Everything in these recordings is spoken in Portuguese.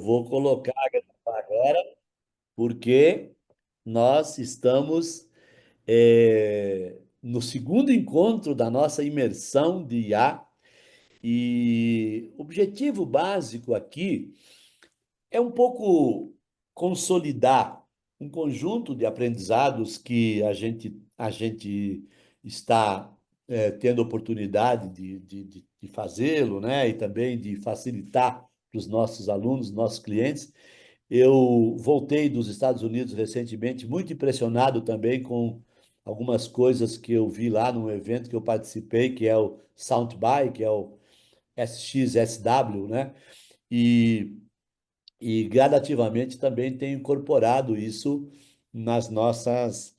vou colocar agora, porque nós estamos no segundo encontro da nossa imersão de IA, e o objetivo básico aqui é um pouco consolidar um conjunto de aprendizados que a gente está tendo oportunidade de fazê-lo, né? E também de facilitar para os nossos alunos, nossos clientes. Eu voltei dos Estados Unidos recentemente, muito impressionado também com algumas coisas que eu vi lá num evento que eu participei, que é o Soundbuy, que é o SXSW, né? E gradativamente também tenho incorporado isso nas nossas,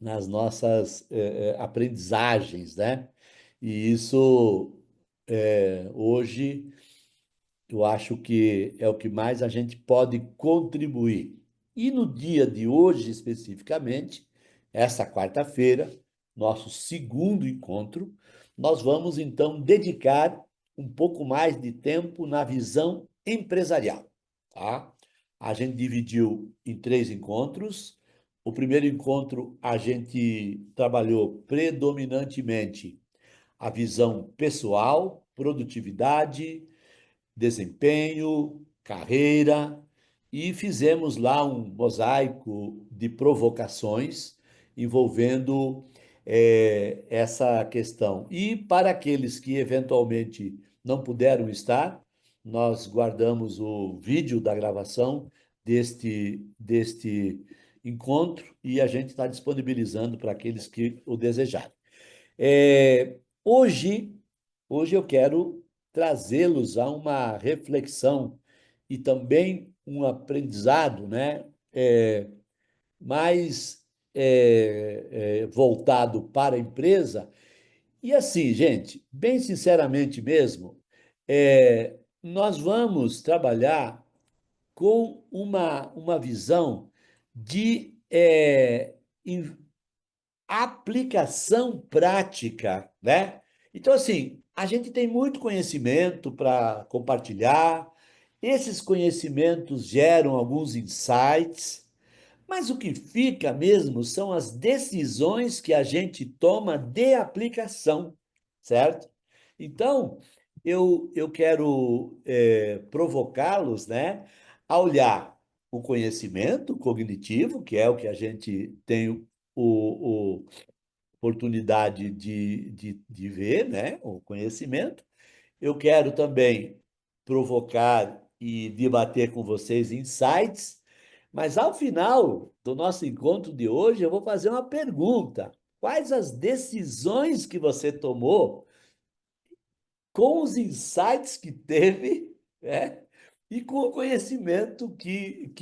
nas nossas aprendizagens, né? E isso, hoje, eu acho que é o que mais a gente pode contribuir. E no dia de hoje, especificamente, essa quarta-feira, nosso segundo encontro, nós vamos então dedicar um pouco mais de tempo na visão empresarial, tá? A gente dividiu em três encontros. O primeiro encontro a gente trabalhou predominantemente a visão pessoal, produtividade, desempenho, carreira, e fizemos lá um mosaico de provocações envolvendo essa questão. E para aqueles que eventualmente não puderam estar, nós guardamos o vídeo da gravação deste encontro e a gente está disponibilizando para aqueles que o desejarem. Hoje, eu quero trazê-los a uma reflexão e também um aprendizado, né? Mais voltado para a empresa. E assim, gente, bem sinceramente mesmo, nós vamos trabalhar com uma visão de aplicação prática, né? Então, assim, a gente tem muito conhecimento para compartilhar, esses conhecimentos geram alguns insights, mas o que fica mesmo são as decisões que a gente toma de aplicação, certo? Então, eu quero provocá-los, né, a olhar o conhecimento cognitivo, que é o que a gente tem oportunidade de ver, né, o conhecimento. Eu quero também provocar e debater com vocês insights, mas ao final do nosso encontro de hoje, eu vou fazer uma pergunta. Quais as decisões que você tomou com os insights que teve, né? E com o conhecimento que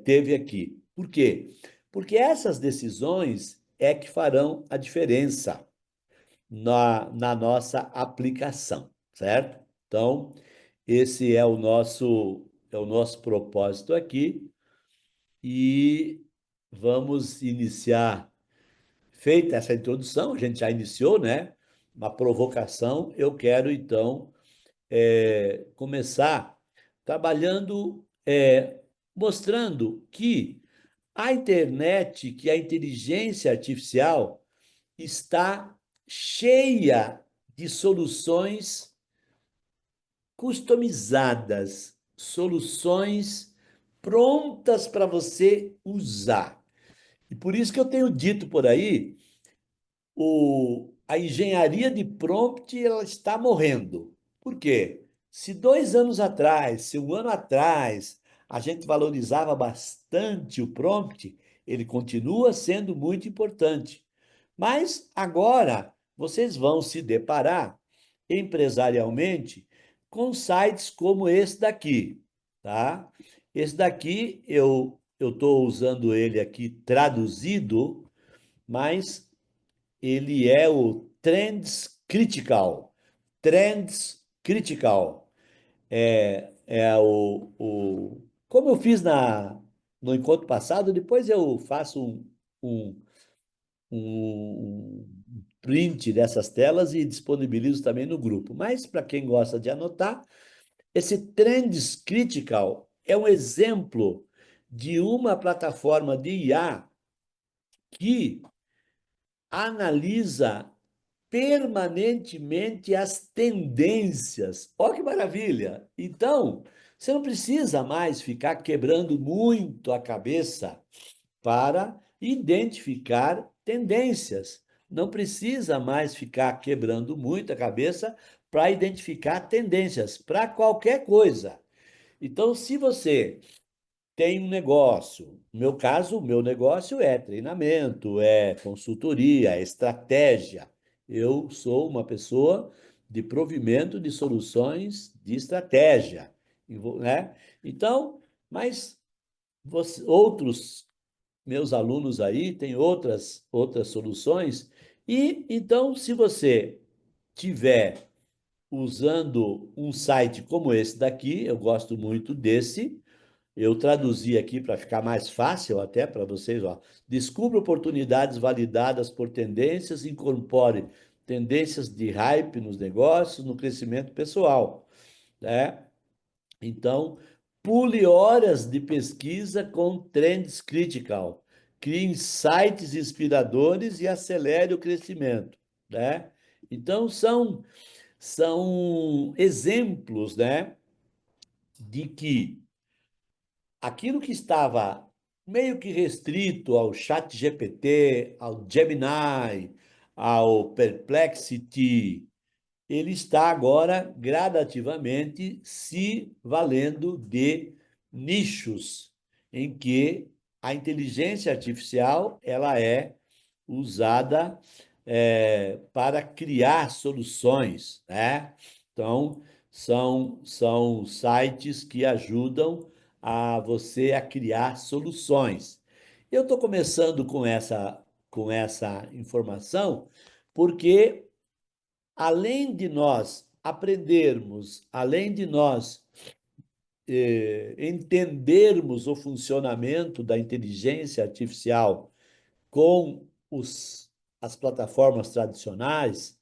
teve aqui? Por quê? Porque essas decisões é que farão a diferença na nossa aplicação, certo? Então, esse é o nosso propósito aqui e vamos iniciar. Feita essa introdução, a gente já iniciou, né? Uma provocação. Eu quero, então, começar trabalhando, mostrando que a internet, que a inteligência artificial está cheia de soluções customizadas, soluções prontas para você usar. E por isso que eu tenho dito por aí, a engenharia de prompt ela está morrendo. Por quê? Se 2 anos atrás, se um ano atrás, a gente valorizava bastante o prompt, ele continua sendo muito importante. Mas agora vocês vão se deparar empresarialmente com sites como esse daqui, tá? Esse daqui eu estou usando ele aqui traduzido, mas ele é o Trends Critical. Trends Critical é como eu fiz no encontro passado, depois eu faço um, um print dessas telas e disponibilizo também no grupo. Mas para quem gosta de anotar, Esse Trends Critical é um exemplo de uma plataforma de IA que analisa permanentemente as tendências. Olha que maravilha! Então, você não precisa mais ficar quebrando muito a cabeça para identificar tendências. Não precisa mais ficar quebrando muito a cabeça para identificar tendências para qualquer coisa. Então, se você tem um negócio, no meu caso, o meu negócio é treinamento, é consultoria, é estratégia. Eu sou uma pessoa de provimento de soluções de estratégia, né? Então, mas outros meus alunos aí têm outras soluções. E então, se você tiver usando um site como esse daqui, eu gosto muito desse, eu traduzi aqui para ficar mais fácil até para vocês, ó. Descubra oportunidades validadas por tendências, incorpore tendências de hype nos negócios, no crescimento pessoal, né? Então, pule horas de pesquisa com Trends Critical. Crie insights inspiradores e acelere o crescimento, né? Então, são exemplos, né, de que aquilo que estava meio que restrito ao Chat GPT, ao Gemini, ao Perplexity, ele está agora gradativamente se valendo de nichos em que a inteligência artificial ela é usada para criar soluções, né? Então, são sites que ajudam a você a criar soluções. Eu estou começando com essa informação porque além de nós aprendermos, além de nós entendermos o funcionamento da inteligência artificial com as plataformas tradicionais,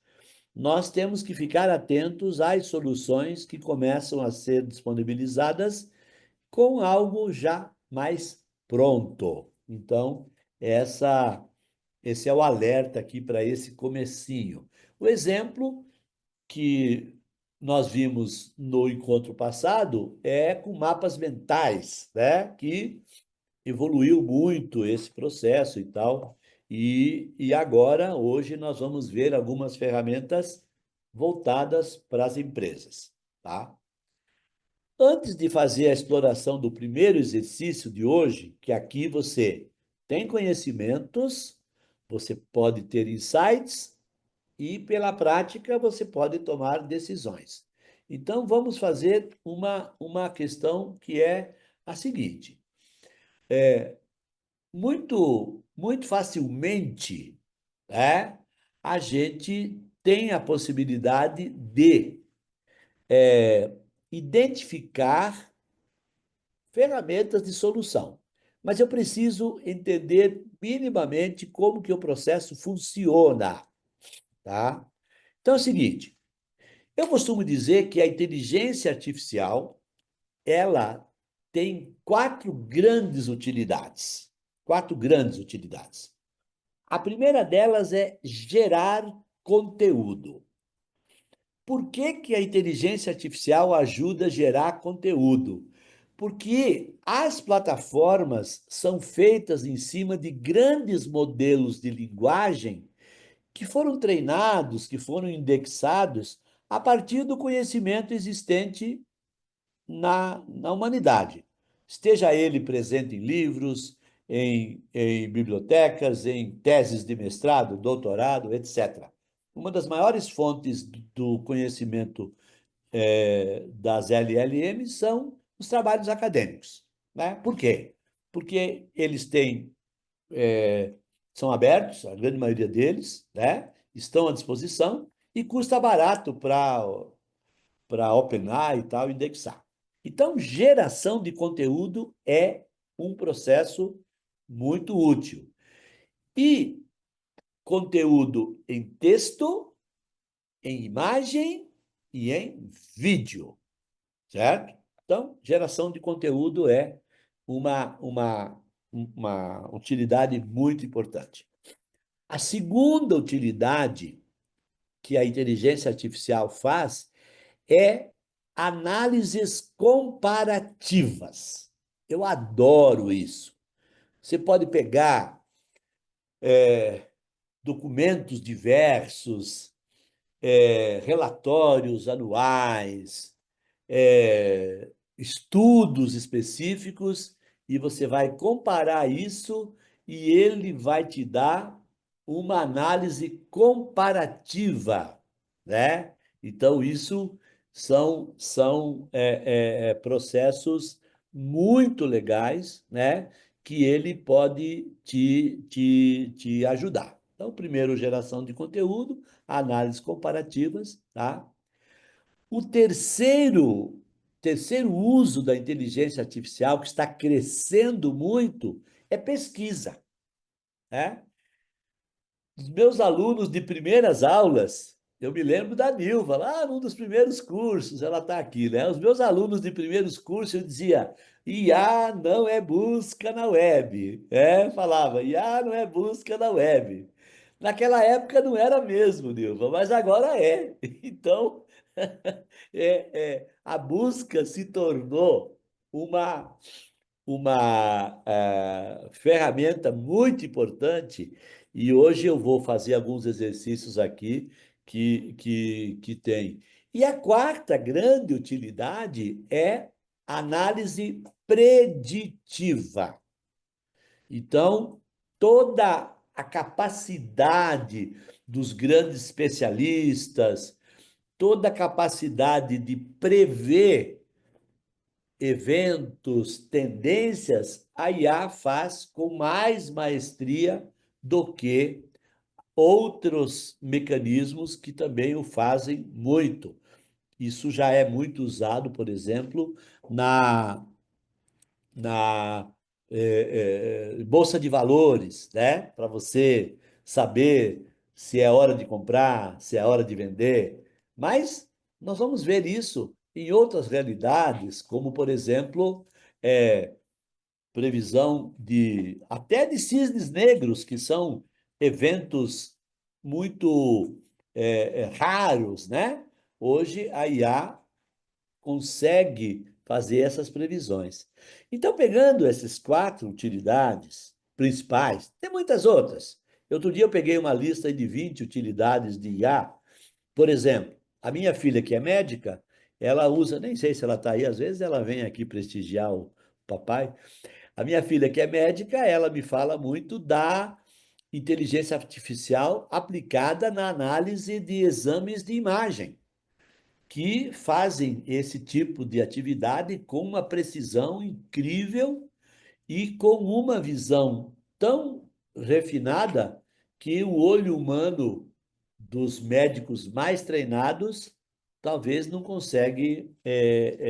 nós temos que ficar atentos às soluções que começam a ser disponibilizadas com algo já mais pronto. Então, esse é o alerta aqui para esse comecinho. O exemplo que nós vimos no encontro passado é com mapas mentais, né? Que evoluiu muito esse processo e tal. E agora, hoje, nós vamos ver algumas ferramentas voltadas para as empresas, tá? Antes de fazer a exploração do primeiro exercício de hoje, que aqui você tem conhecimentos, você pode ter insights e, pela prática, você pode tomar decisões. Então, vamos fazer uma questão que é a seguinte: muito facilmente, né, a gente tem a possibilidade de identificar ferramentas de solução. Mas eu preciso entender minimamente como que o processo funciona, tá? Então é o seguinte, eu costumo dizer que a inteligência artificial, ela tem quatro grandes utilidades. Quatro grandes utilidades. A primeira delas é gerar conteúdo. Por que que a inteligência artificial ajuda a gerar conteúdo? Porque as plataformas são feitas em cima de grandes modelos de linguagem que foram treinados, que foram indexados a partir do conhecimento existente na humanidade. Esteja ele presente em livros, em bibliotecas, em teses de mestrado, doutorado, etc. Uma das maiores fontes do conhecimento das LLMs são os trabalhos acadêmicos, né? Por quê? Porque eles são abertos, a grande maioria deles, né? Estão à disposição e custa barato para OpenAI e tal indexar. Então, geração de conteúdo é um processo muito útil. E conteúdo em texto, em imagem e em vídeo, certo? Então, geração de conteúdo é uma utilidade muito importante. A segunda utilidade que a inteligência artificial faz é análises comparativas. Eu adoro isso. Você pode pegar documentos diversos, relatórios anuais, estudos específicos, e você vai comparar isso e ele vai te dar uma análise comparativa, né? Então, isso são processos muito legais, né? Que ele pode te ajudar. Então, primeiro, geração de conteúdo, análises comparativas, tá? O terceiro uso da inteligência artificial, que está crescendo muito, é pesquisa, né? Os meus alunos de primeiras aulas, eu me lembro da Nilva, lá num dos primeiros cursos, ela está aqui, né? Os meus alunos de primeiros cursos, eu dizia, IA não é busca na web. Falava, IA não é busca na web. Naquela época não era mesmo, Nilva, mas agora é. Então, a busca se tornou uma, uma ferramenta muito importante e hoje eu vou fazer alguns exercícios aqui que tem. E a quarta grande utilidade é análise preditiva. Então, toda a capacidade dos grandes especialistas, toda a capacidade de prever eventos, tendências, a IA faz com mais maestria do que outros mecanismos que também o fazem muito. Isso já é muito usado, por exemplo, na Bolsa de Valores, né? Para você saber se é hora de comprar, se é hora de vender. Mas nós vamos ver isso em outras realidades, como, por exemplo, é, previsão de até de cisnes negros, que são eventos muito raros, né? Hoje a IA consegue fazer essas previsões. Então, pegando essas quatro utilidades principais, tem muitas outras. Outro dia eu peguei uma lista de 20 utilidades de IA. Por exemplo, a minha filha, que é médica, ela usa, nem sei se ela está aí, às vezes ela vem aqui prestigiar o papai. A minha filha, que é médica, ela me fala muito da inteligência artificial aplicada na análise de exames de imagem que fazem esse tipo de atividade com uma precisão incrível e com uma visão tão refinada que o olho humano dos médicos mais treinados talvez não consegue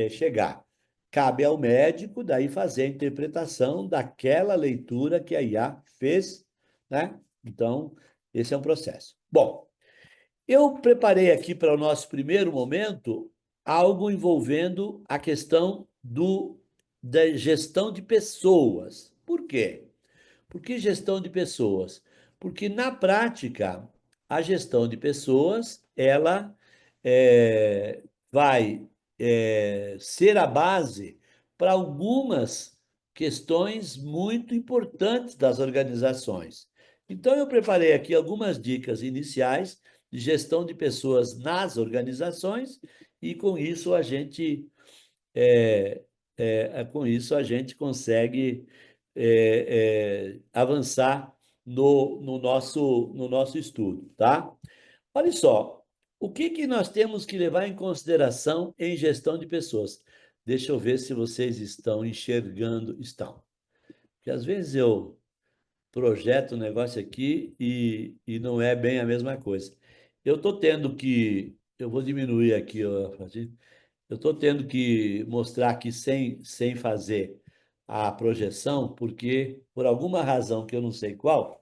chegar. Cabe ao médico daí fazer a interpretação daquela leitura que a IA fez, né? Então, esse é um processo. Bom, eu preparei aqui para o nosso primeiro momento algo envolvendo a questão da gestão de pessoas. Por quê? Por que gestão de pessoas? Porque, na prática, a gestão de pessoas, ela vai ser a base para algumas questões muito importantes das organizações. Então, eu preparei aqui algumas dicas iniciais de gestão de pessoas nas organizações e, com isso, a gente consegue avançar no nosso estudo, tá? Olha só, o que nós temos que levar em consideração em gestão de pessoas? Deixa eu ver se vocês estão enxergando. Estão. Porque às vezes eu projeto um negócio aqui e não é bem a mesma coisa. Eu estou tendo que. Eu vou diminuir aqui, ó, eu estou tendo que mostrar aqui sem fazer a projeção, porque, por alguma razão que eu não sei qual,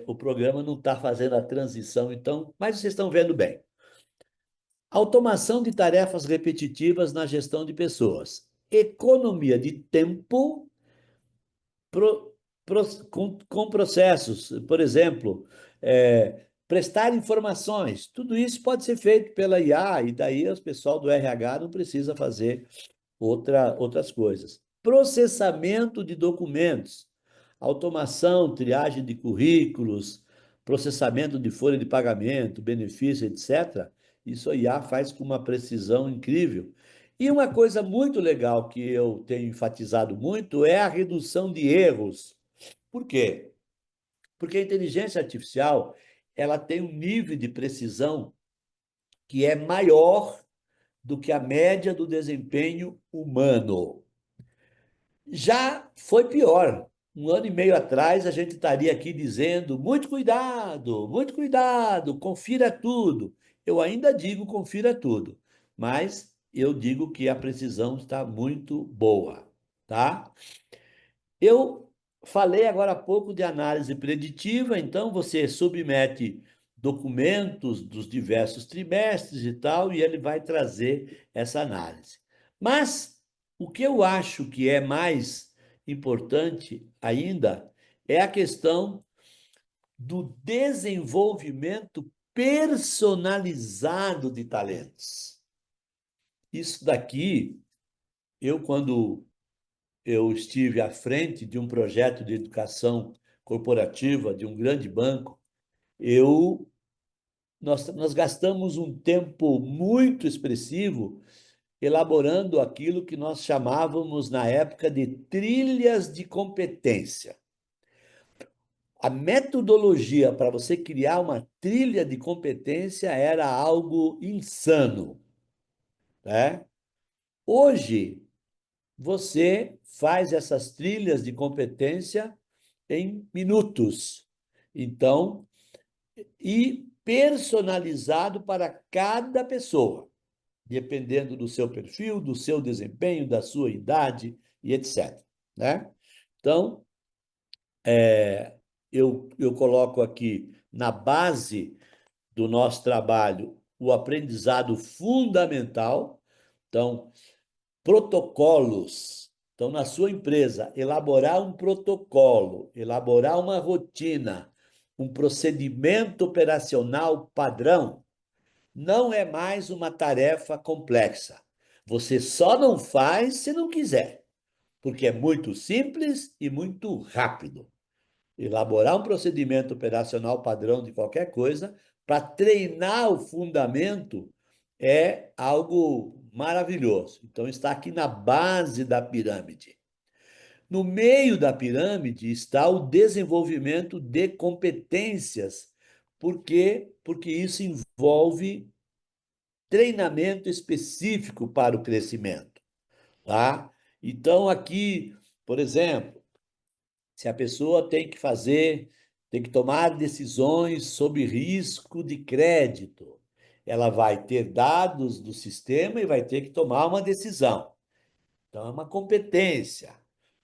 o programa não está fazendo a transição, então, mas vocês estão vendo bem. Automação de tarefas repetitivas na gestão de pessoas. Economia de tempo pro- com processos. Por exemplo, prestar informações. Tudo isso pode ser feito pela IA, e daí o pessoal do RH não precisa fazer outras coisas. Processamento de documentos, automação, triagem de currículos, processamento de folha de pagamento, benefício, etc. Isso a IA faz com uma precisão incrível. E uma coisa muito legal que eu tenho enfatizado muito é a redução de erros. Por quê? Porque a inteligência artificial, ela tem um nível de precisão que é maior do que a média do desempenho humano. Já foi pior. Um ano e meio atrás, a gente estaria aqui dizendo: muito cuidado, confira tudo. Eu ainda digo confira tudo, mas eu digo que a precisão está muito boa, tá? Eu falei agora há pouco de análise preditiva, então você submete documentos dos diversos trimestres e tal, e ele vai trazer essa análise. Mas o que eu acho que é mais importante ainda é a questão do desenvolvimento personalizado de talentos. Isso daqui, quando eu estive à frente de um projeto de educação corporativa de um grande banco, eu nós gastamos um tempo muito expressivo elaborando aquilo que nós chamávamos na época de trilhas de competência. A metodologia para você criar uma trilha de competência era algo insano, né? Hoje, você faz essas trilhas de competência em minutos. Então, e personalizado para cada pessoa, dependendo do seu perfil, do seu desempenho, da sua idade e etc. Né? Então, eu coloco aqui na base do nosso trabalho o aprendizado fundamental. Então, protocolos. Então, na sua empresa, elaborar um protocolo, elaborar uma rotina, um procedimento operacional padrão, não é mais uma tarefa complexa. Você só não faz se não quiser, porque é muito simples e muito rápido. Elaborar um procedimento operacional padrão de qualquer coisa para treinar o fundamento é algo maravilhoso. Então, está aqui na base da pirâmide. No meio da pirâmide está o desenvolvimento de competências. Por quê? Porque isso envolve treinamento específico para o crescimento, tá? Então, aqui, por exemplo, se a pessoa tem que tomar decisões sob risco de crédito, ela vai ter dados do sistema e vai ter que tomar uma decisão. Então, é uma competência.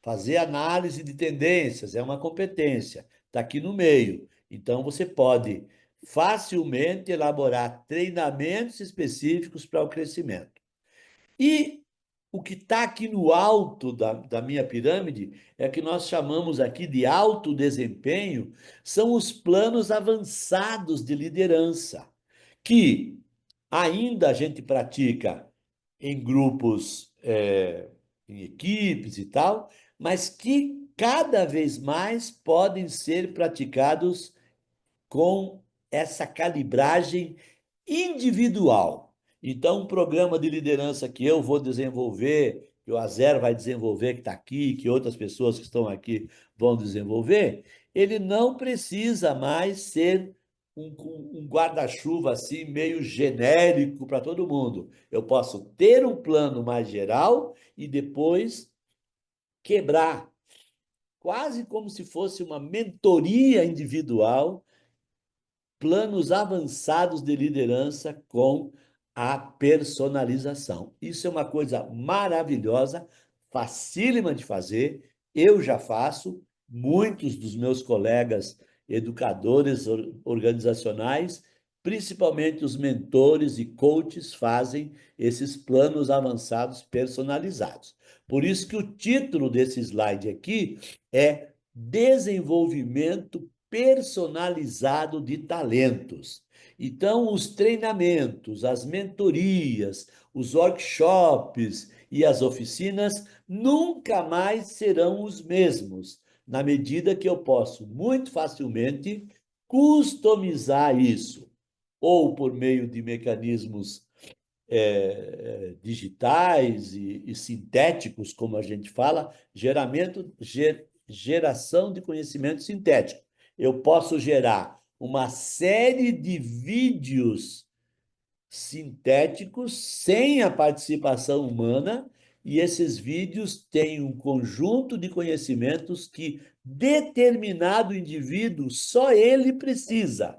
Fazer análise de tendências é uma competência. Está aqui no meio. Então, você pode facilmente elaborar treinamentos específicos para o crescimento. E o que está aqui no alto da minha pirâmide é que nós chamamos aqui de alto desempenho, são os planos avançados de liderança, que ainda a gente pratica em grupos, em equipes e tal, mas que cada vez mais podem ser praticados com essa calibragem individual. Então, um programa de liderança que eu vou desenvolver, que o Azer vai desenvolver, que está aqui, que outras pessoas que estão aqui vão desenvolver, ele não precisa mais ser um guarda-chuva assim, meio genérico para todo mundo. Eu posso ter um plano mais geral e depois quebrar, quase como se fosse uma mentoria individual, planos avançados de liderança com a personalização. Isso é uma coisa maravilhosa, facílima de fazer. Eu já faço, muitos dos meus colegas educadores organizacionais principalmente os mentores e coaches fazem esses planos avançados personalizados. Por isso que o título desse slide aqui é Desenvolvimento Personalizado de Talentos. Então, os treinamentos, as mentorias, os workshops e as oficinas nunca mais serão os mesmos, na medida que eu posso muito facilmente customizar isso, ou por meio de mecanismos digitais e sintéticos, como a gente fala, geração de conhecimento sintético. Eu posso gerar uma série de vídeos sintéticos sem a participação humana, e esses vídeos têm um conjunto de conhecimentos que determinado indivíduo só ele precisa.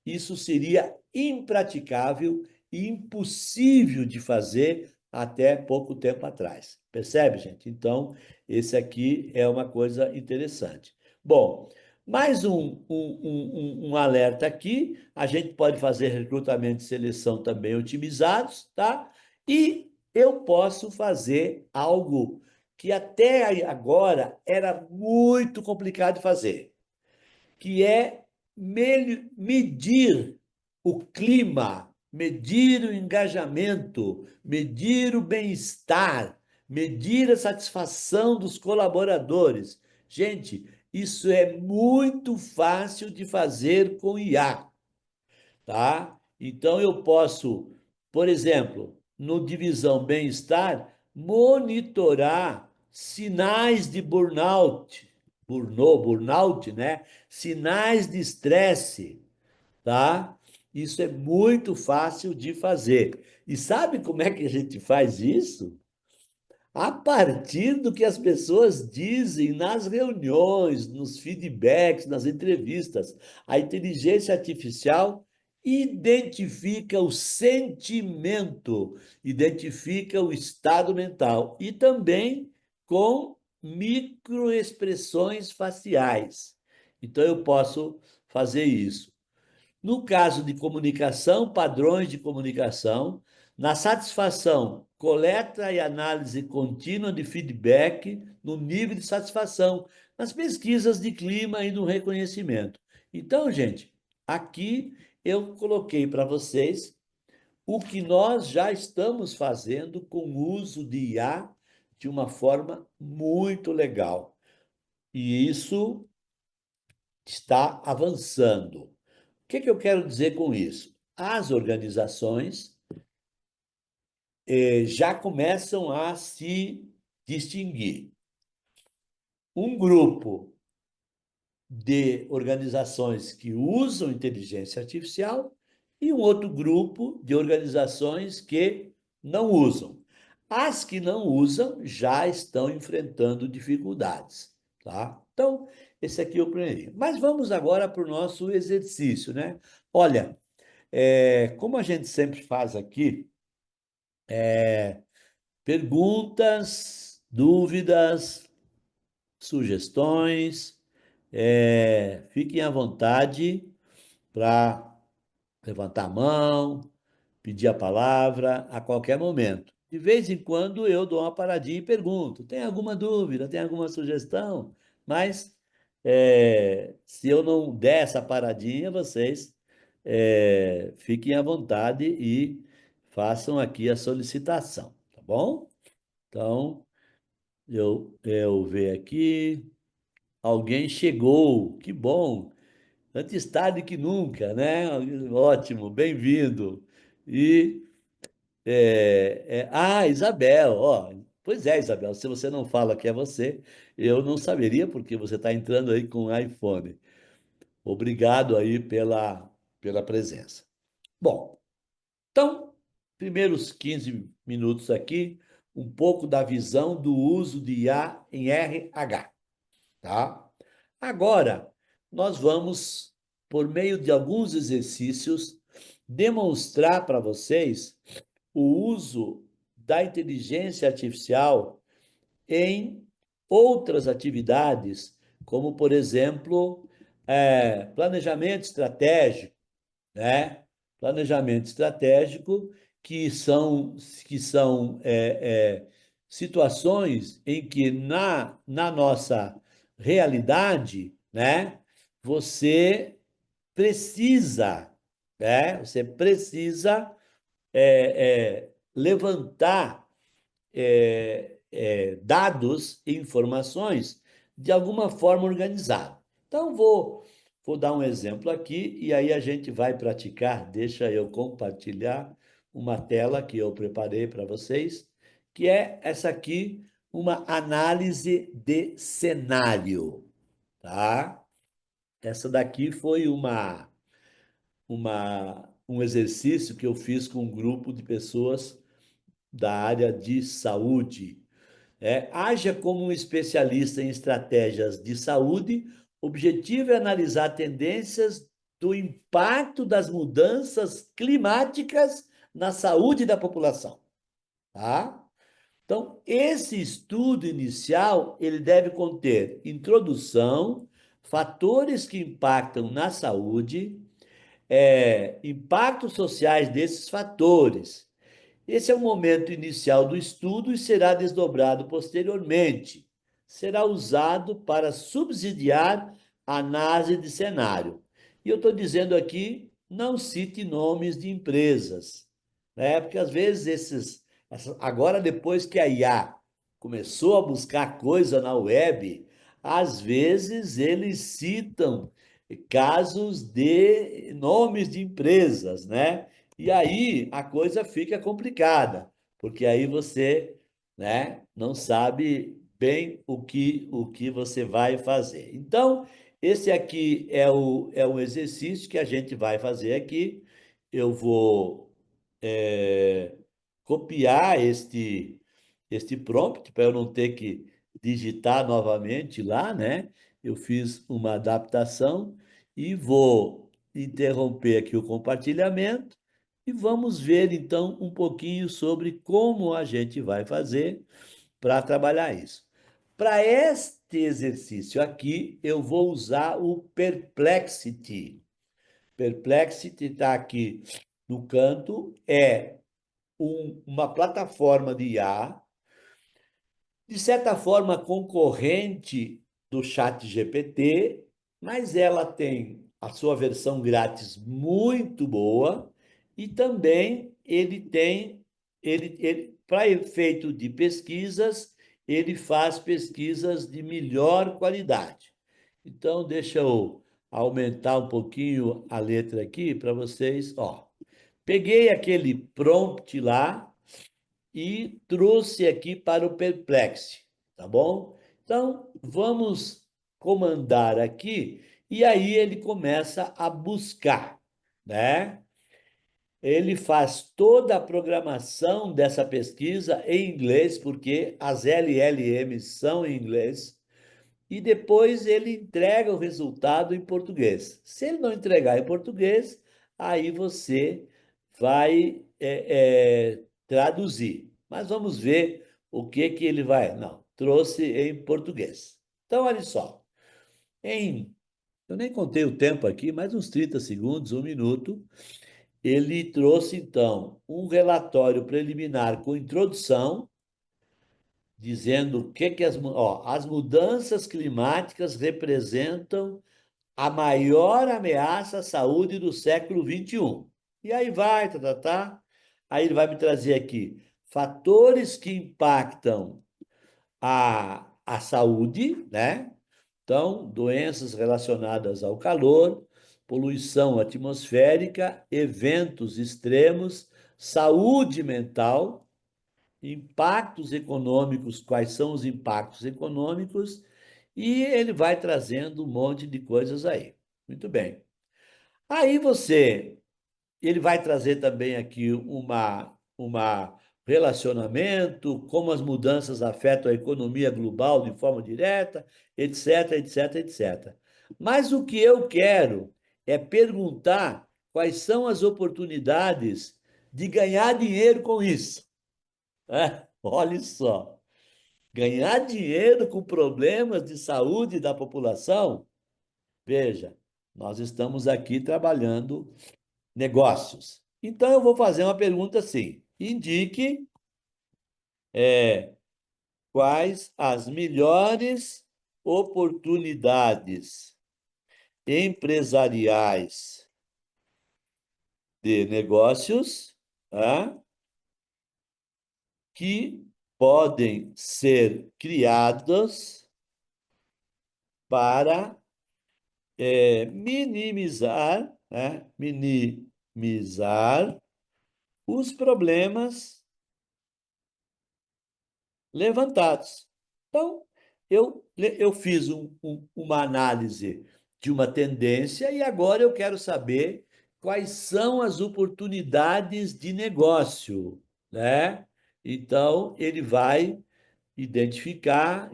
Isso seria impraticável e impossível de fazer até pouco tempo atrás. Percebe, gente? Então, esse aqui é uma coisa interessante. Bom, mais um alerta aqui, a gente pode fazer recrutamento e seleção também otimizados, tá? E eu posso fazer algo que até agora era muito complicado de fazer, que é medir o clima, medir o engajamento, medir o bem-estar, medir a satisfação dos colaboradores. Gente, isso é muito fácil de fazer com IA, tá? Então eu posso, por exemplo, no divisão bem-estar, monitorar sinais de burnout, né? Sinais de estresse, tá? Isso é muito fácil de fazer. E sabe como é que a gente faz isso? A partir do que as pessoas dizem nas reuniões, nos feedbacks, nas entrevistas. A inteligência artificial identifica o sentimento, identifica o estado mental e também com microexpressões faciais. Então, eu posso fazer isso. No caso de comunicação, padrões de comunicação, na satisfação, coleta e análise contínua de feedback no nível de satisfação, nas pesquisas de clima e no reconhecimento. Então, gente, aqui eu coloquei para vocês o que nós já estamos fazendo com o uso de IA de uma forma muito legal. E isso está avançando. O que eu quero dizer com isso? As organizações já começam a se distinguir. Um grupo de organizações que usam inteligência artificial e um outro grupo de organizações que não usam. As que não usam já estão enfrentando dificuldades, tá? Então, esse aqui é o primeiro. Mas vamos agora para o nosso exercício, né? Olha, como a gente sempre faz aqui, perguntas, dúvidas, sugestões, fiquem à vontade para levantar a mão, pedir a palavra a qualquer momento. De vez em quando eu dou uma paradinha e pergunto: tem alguma dúvida, tem alguma sugestão? Mas se eu não der essa paradinha, vocês fiquem à vontade e façam aqui a solicitação, tá bom? Então, eu ver aqui. Alguém chegou, que bom. Antes tarde que nunca, né? Ótimo, bem-vindo. E Isabel, ó. Pois é, Isabel, se você não fala que é você, eu não saberia porque você está entrando aí com o iPhone. Obrigado aí pela presença. Bom, então, primeiros 15 minutos aqui, um pouco da visão do uso de IA em RH, tá? Agora, nós vamos, por meio de alguns exercícios, demonstrar para vocês o uso da inteligência artificial em outras atividades, como, por exemplo, planejamento estratégico, né? Planejamento estratégico, que são situações em que na nossa realidade, né, você precisa, né, você precisa levantar dados e informações de alguma forma organizada. Então, vou dar um exemplo aqui e aí a gente vai praticar. Deixa eu compartilhar uma tela que eu preparei para vocês, que é essa aqui, uma análise de cenário, tá? Essa daqui foi um exercício que eu fiz com um grupo de pessoas da área de saúde. Haja como um especialista em estratégias de saúde. O objetivo é analisar tendências do impacto das mudanças climáticas na saúde da população, tá? Então, esse estudo inicial, ele deve conter introdução, fatores que impactam na saúde, impactos sociais desses fatores. Esse é o momento inicial do estudo e será desdobrado posteriormente. Será usado para subsidiar a análise de cenário. E eu estou dizendo aqui, não cite nomes de empresas, né? Porque às vezes agora depois que a IA começou a buscar coisa na web, às vezes eles citam casos de nomes de empresas, né? E aí a coisa fica complicada, porque aí você, né, não sabe bem o que você vai fazer. Então, esse aqui é o exercício que a gente vai fazer aqui. Eu vou copiar este prompt para eu não ter que digitar novamente lá, né? Eu fiz uma adaptação e vou interromper aqui o compartilhamento e vamos ver então um pouquinho sobre como a gente vai fazer para trabalhar isso. Para este exercício aqui, eu vou usar o Perplexity. Perplexity está aqui no canto, é uma plataforma de IA, de certa forma concorrente do Chat GPT, mas ela tem a sua versão grátis muito boa e também ele para efeito de pesquisas, ele faz pesquisas de melhor qualidade. Então, deixa eu aumentar um pouquinho a letra aqui para vocês, ó. Peguei aquele prompt lá e trouxe aqui para o Perplexity, tá bom? Então, vamos comandar aqui e aí ele começa a buscar, né? Ele faz toda a programação dessa pesquisa em inglês, porque as LLMs são em inglês, e depois ele entrega o resultado em português. Se ele não entregar em português, aí você vai traduzir. Mas vamos ver o que que ele vai. Não, trouxe em português. Então, olha só. Eu nem contei o tempo aqui, mas uns 30 segundos, um minuto. Ele trouxe, então, um relatório preliminar com introdução, dizendo o que que as mudanças climáticas representam a maior ameaça à saúde do século XXI. E aí vai, tá, tá, tá. Aí ele vai me trazer aqui fatores que impactam a saúde, né? Então, doenças relacionadas ao calor, poluição atmosférica, eventos extremos, saúde mental, impactos econômicos, quais são os impactos econômicos, e ele vai trazendo um monte de coisas aí. Muito bem. Aí ele vai trazer também aqui uma relacionamento, como as mudanças afetam a economia global de forma direta, etc, etc, etc. Mas o que eu quero é perguntar quais são as oportunidades de ganhar dinheiro com isso. Olha só, ganhar dinheiro com problemas de saúde da população. Veja, nós estamos aqui trabalhando negócios. Então, eu vou fazer uma pergunta assim: indique quais as melhores oportunidades empresariais de negócios, tá, que podem ser criadas para minimizar, né, minimizar os problemas levantados. Então, eu fiz uma análise de uma tendência e agora eu quero saber quais são as oportunidades de negócio, né? Então, ele vai identificar,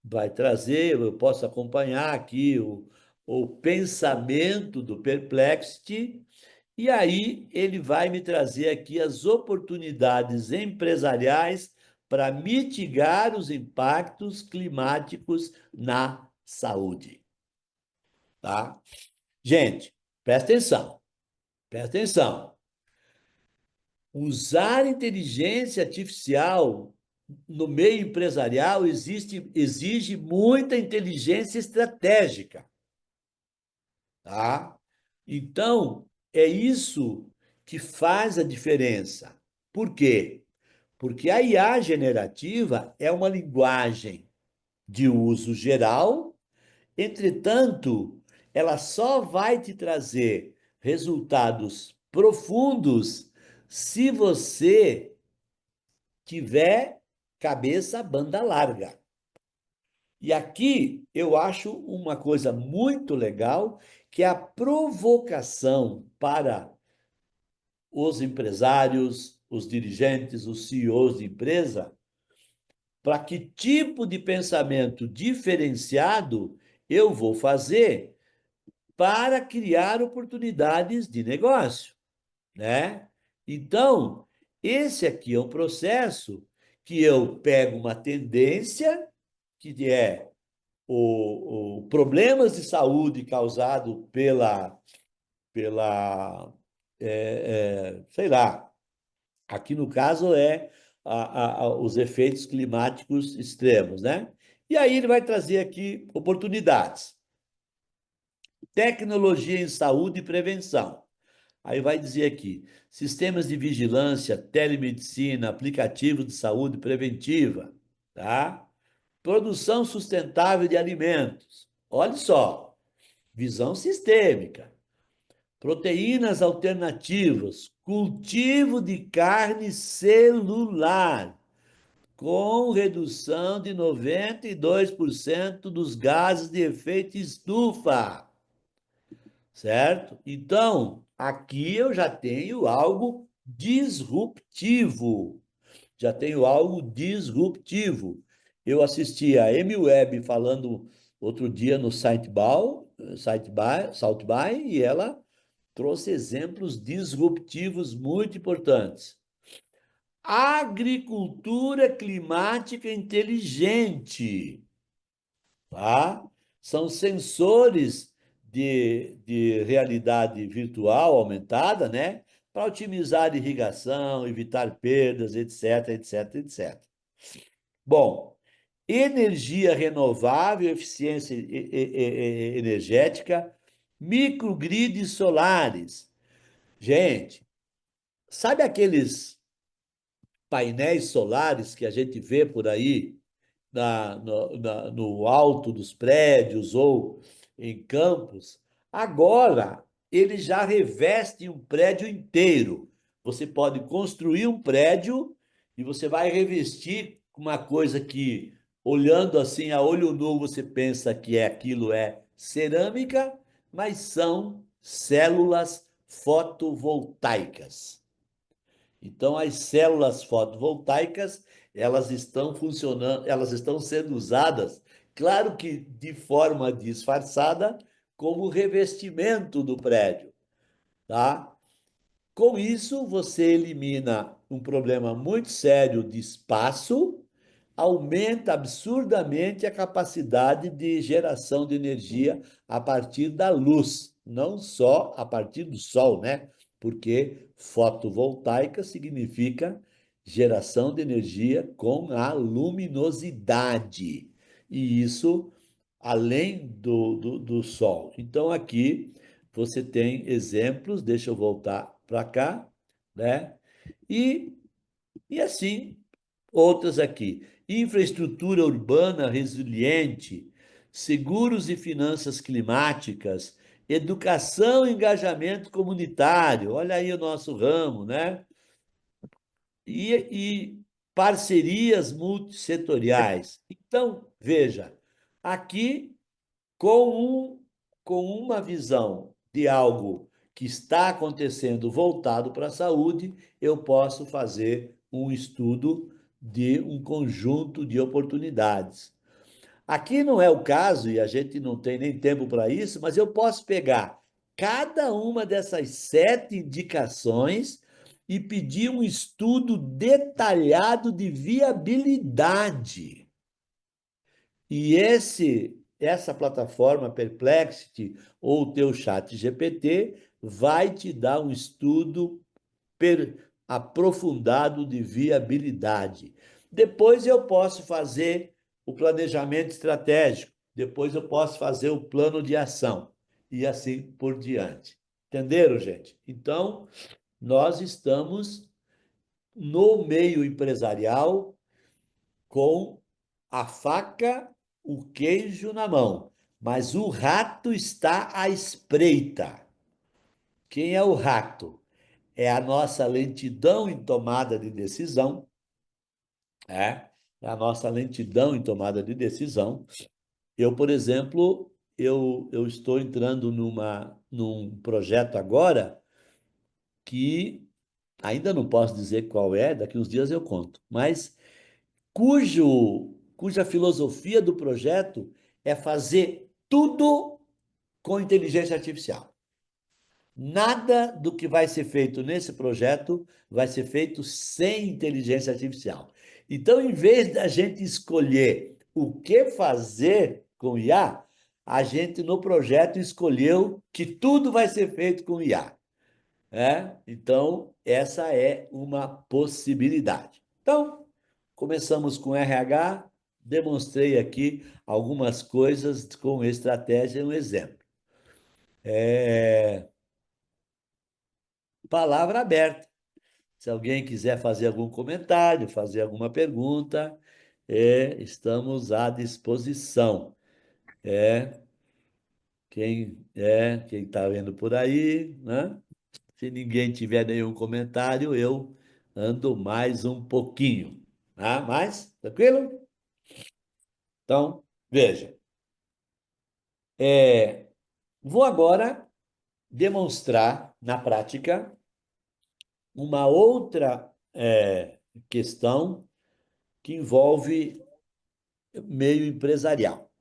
vai trazer, eu posso acompanhar aqui o pensamento do Perplexity, e aí ele vai me trazer aqui as oportunidades empresariais para mitigar os impactos climáticos na saúde, tá? Gente, presta atenção. Usar inteligência artificial no meio empresarial exige muita inteligência estratégica, tá? Então, é isso que faz a diferença. Por quê? Porque a IA generativa é uma linguagem de uso geral, entretanto, ela só vai te trazer resultados profundos se você tiver cabeça banda larga. E aqui eu acho uma coisa muito legal, que é a provocação para os empresários, os dirigentes, os CEOs de empresa, para que tipo de pensamento diferenciado eu vou fazer para criar oportunidades de negócio, né? Então, esse aqui é um processo que eu pego uma tendência, que é o problemas de saúde causado pela sei lá, aqui no caso os efeitos climáticos extremos, né? E aí ele vai trazer aqui oportunidades. Tecnologia em saúde e prevenção. Aí vai dizer aqui, sistemas de vigilância, telemedicina, aplicativos de saúde preventiva, tá? Produção sustentável de alimentos. Olha só, visão sistêmica. Proteínas alternativas, cultivo de carne celular, com redução de 92% dos gases de efeito estufa, certo? Então, aqui eu já tenho algo disruptivo. Já tenho algo disruptivo. Eu assisti a Amy Webb falando outro dia no South by, e ela trouxe exemplos disruptivos muito importantes. Agricultura climática inteligente, tá? São sensores de realidade virtual aumentada, né? Para otimizar a irrigação, evitar perdas, etc, etc, etc. Bom, energia renovável, eficiência energética, microgrids solares. Gente, sabe aqueles painéis solares que a gente vê por aí no alto dos prédios ou em campos? Agora, ele já reveste um prédio inteiro. Você pode construir um prédio e você vai revestir com uma coisa que, olhando assim a olho nu, você pensa que aquilo é cerâmica, mas são células fotovoltaicas. Então, as células fotovoltaicas, elas estão funcionando, elas estão sendo usadas, claro que de forma disfarçada, como revestimento do prédio, tá? Com isso, você elimina um problema muito sério de espaço, aumenta absurdamente a capacidade de geração de energia a partir da luz, não só a partir do sol, né? Porque fotovoltaica significa geração de energia com a luminosidade. E isso além do sol. Então, aqui você tem exemplos, deixa eu voltar para cá, né? E, e assim, outras aqui. Infraestrutura urbana resiliente, seguros e finanças climáticas, educação e engajamento comunitário. Olha aí o nosso ramo, né? E parcerias multissetoriais. Então, veja, aqui com, um, com uma visão de algo que está acontecendo voltado para a saúde, eu posso fazer um estudo de um conjunto de oportunidades. Aqui não é o caso, e a gente não tem nem tempo para isso, mas eu posso pegar cada uma dessas 7 indicações e pedir um estudo detalhado de viabilidade. E essa plataforma Perplexity ou o teu chat GPT vai te dar um estudo aprofundado de viabilidade. Depois eu posso fazer o planejamento estratégico, depois eu posso fazer o plano de ação e assim por diante. Entenderam, gente? Então, nós estamos no meio empresarial com a faca, o queijo na mão, mas o rato está à espreita. Quem é o rato? É a nossa lentidão em tomada de decisão, é? É a nossa lentidão em tomada de decisão. Eu, por exemplo, eu estou entrando num projeto agora que ainda não posso dizer qual é, daqui uns dias eu conto, mas cuja filosofia do projeto é fazer tudo com inteligência artificial. Nada do que vai ser feito nesse projeto vai ser feito sem inteligência artificial. Então, em vez da gente escolher o que fazer com IA, a gente no projeto escolheu que tudo vai ser feito com IA. Então, essa é uma possibilidade. Então, começamos com RH, demonstrei aqui algumas coisas com estratégia e um exemplo. É, palavra aberta. Se alguém quiser fazer algum comentário, fazer alguma pergunta, estamos à disposição. É, quem está vendo por aí, né? Se ninguém tiver nenhum comentário, eu ando mais um pouquinho. Ah, mais? Tranquilo? Então, veja. Vou agora demonstrar na prática uma outra questão que envolve meio empresarial.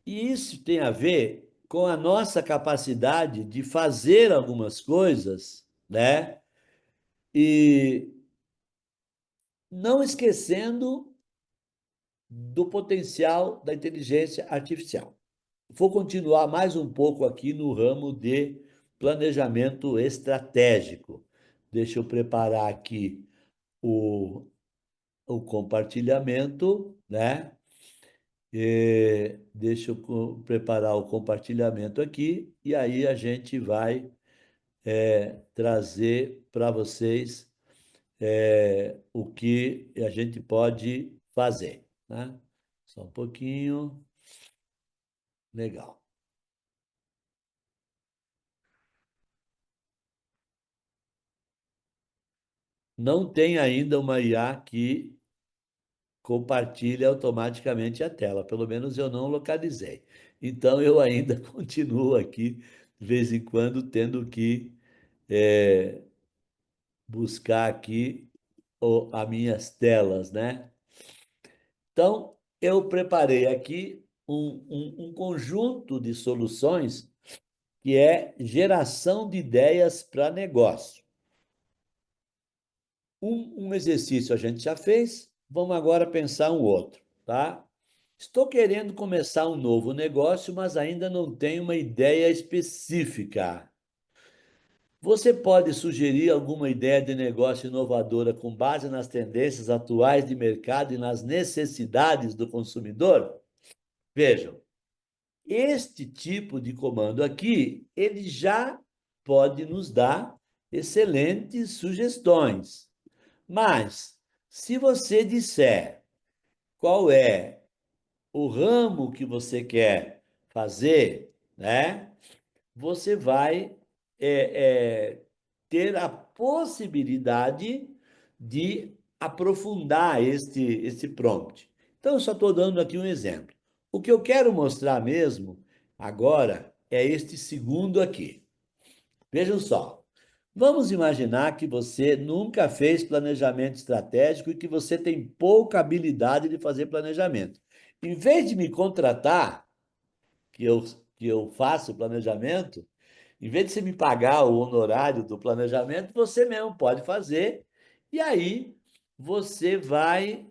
E isso tem a ver com a nossa capacidade de fazer algumas coisas, né? E não esquecendo do potencial da inteligência artificial. Vou continuar mais um pouco aqui no ramo de planejamento estratégico. Deixa eu preparar aqui o, o compartilhamento, né? Deixa eu preparar o compartilhamento aqui e aí a gente vai trazer para vocês o que a gente pode fazer, né? Só um pouquinho. Legal. Não tem ainda uma IA que compartilhe automaticamente a tela, pelo menos eu não localizei. Então eu ainda continuo aqui, de vez em quando, tendo que eh, buscar aqui as minhas telas, né? Então, eu preparei aqui um conjunto de soluções que é geração de ideias para negócio. Um exercício a gente já fez, Vamos agora pensar um outro, tá? Estou querendo começar um novo negócio, mas ainda não tenho uma ideia específica. Você pode sugerir alguma ideia de negócio inovadora com base nas tendências atuais de mercado e nas necessidades do consumidor? Vejam, este tipo de comando aqui, ele já pode nos dar excelentes sugestões. Mas, se você disser qual é o ramo que você quer fazer, né? Você vai ter a possibilidade de aprofundar este prompt. Então, eu só estou dando aqui um exemplo. O que eu quero mostrar mesmo agora é este segundo aqui. Vejam só. Vamos imaginar que você nunca fez planejamento estratégico e que você tem pouca habilidade de fazer planejamento. Em vez de me contratar, que eu, que eu faço o planejamento, em vez de você me pagar o honorário do planejamento, você mesmo pode fazer. E aí você vai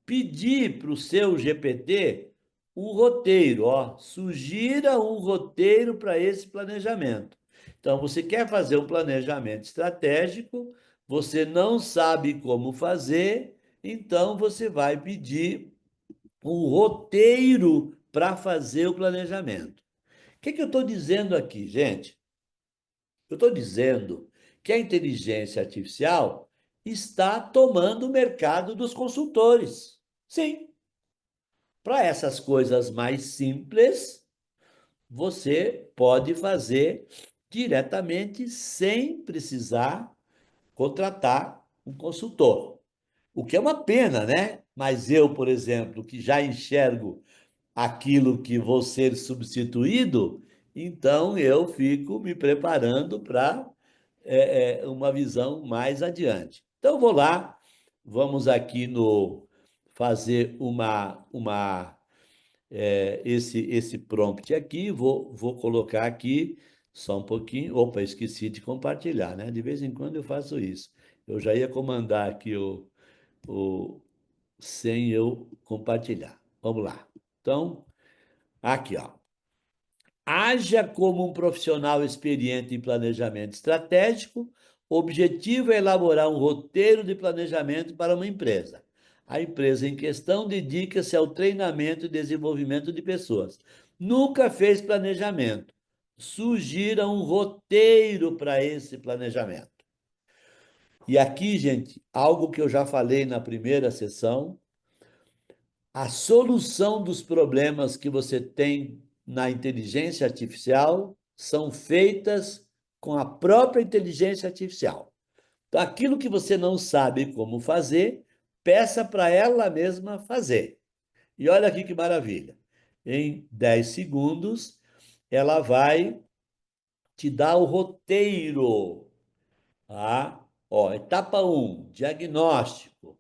pedir para o seu GPT um roteiro, ó, sugira um roteiro para esse planejamento. Então, você quer fazer um planejamento estratégico, você não sabe como fazer, então você vai pedir um roteiro para fazer o planejamento. O que eu estou dizendo aqui, gente? Eu estou dizendo que a inteligência artificial está tomando o mercado dos consultores. Sim, para essas coisas mais simples, você pode fazer diretamente sem precisar contratar um consultor. O que é uma pena, né? Mas eu, por exemplo, que já enxergo aquilo que vou ser substituído, então eu fico me preparando para uma visão mais adiante. Então, vou lá, vamos aqui no fazer esse prompt aqui, vou colocar aqui só um pouquinho. Opa, esqueci de compartilhar, né? De vez em quando eu faço isso. Eu já ia comandar aqui o sem eu compartilhar. Vamos lá. Então, aqui, ó. Haja como um profissional experiente em planejamento estratégico. O objetivo é elaborar um roteiro de planejamento para uma empresa. A empresa em questão dedica-se ao treinamento e desenvolvimento de pessoas. Nunca fez planejamento. Sugira um roteiro para esse planejamento. E aqui, gente, algo que eu já falei na primeira sessão, a solução dos problemas que você tem na inteligência artificial são feitas com a própria inteligência artificial. Então, aquilo que você não sabe como fazer, peça para ela mesma fazer. E olha aqui que maravilha. Em 10 segundos, ela vai te dar o roteiro. Tá? Ó, etapa um, diagnóstico.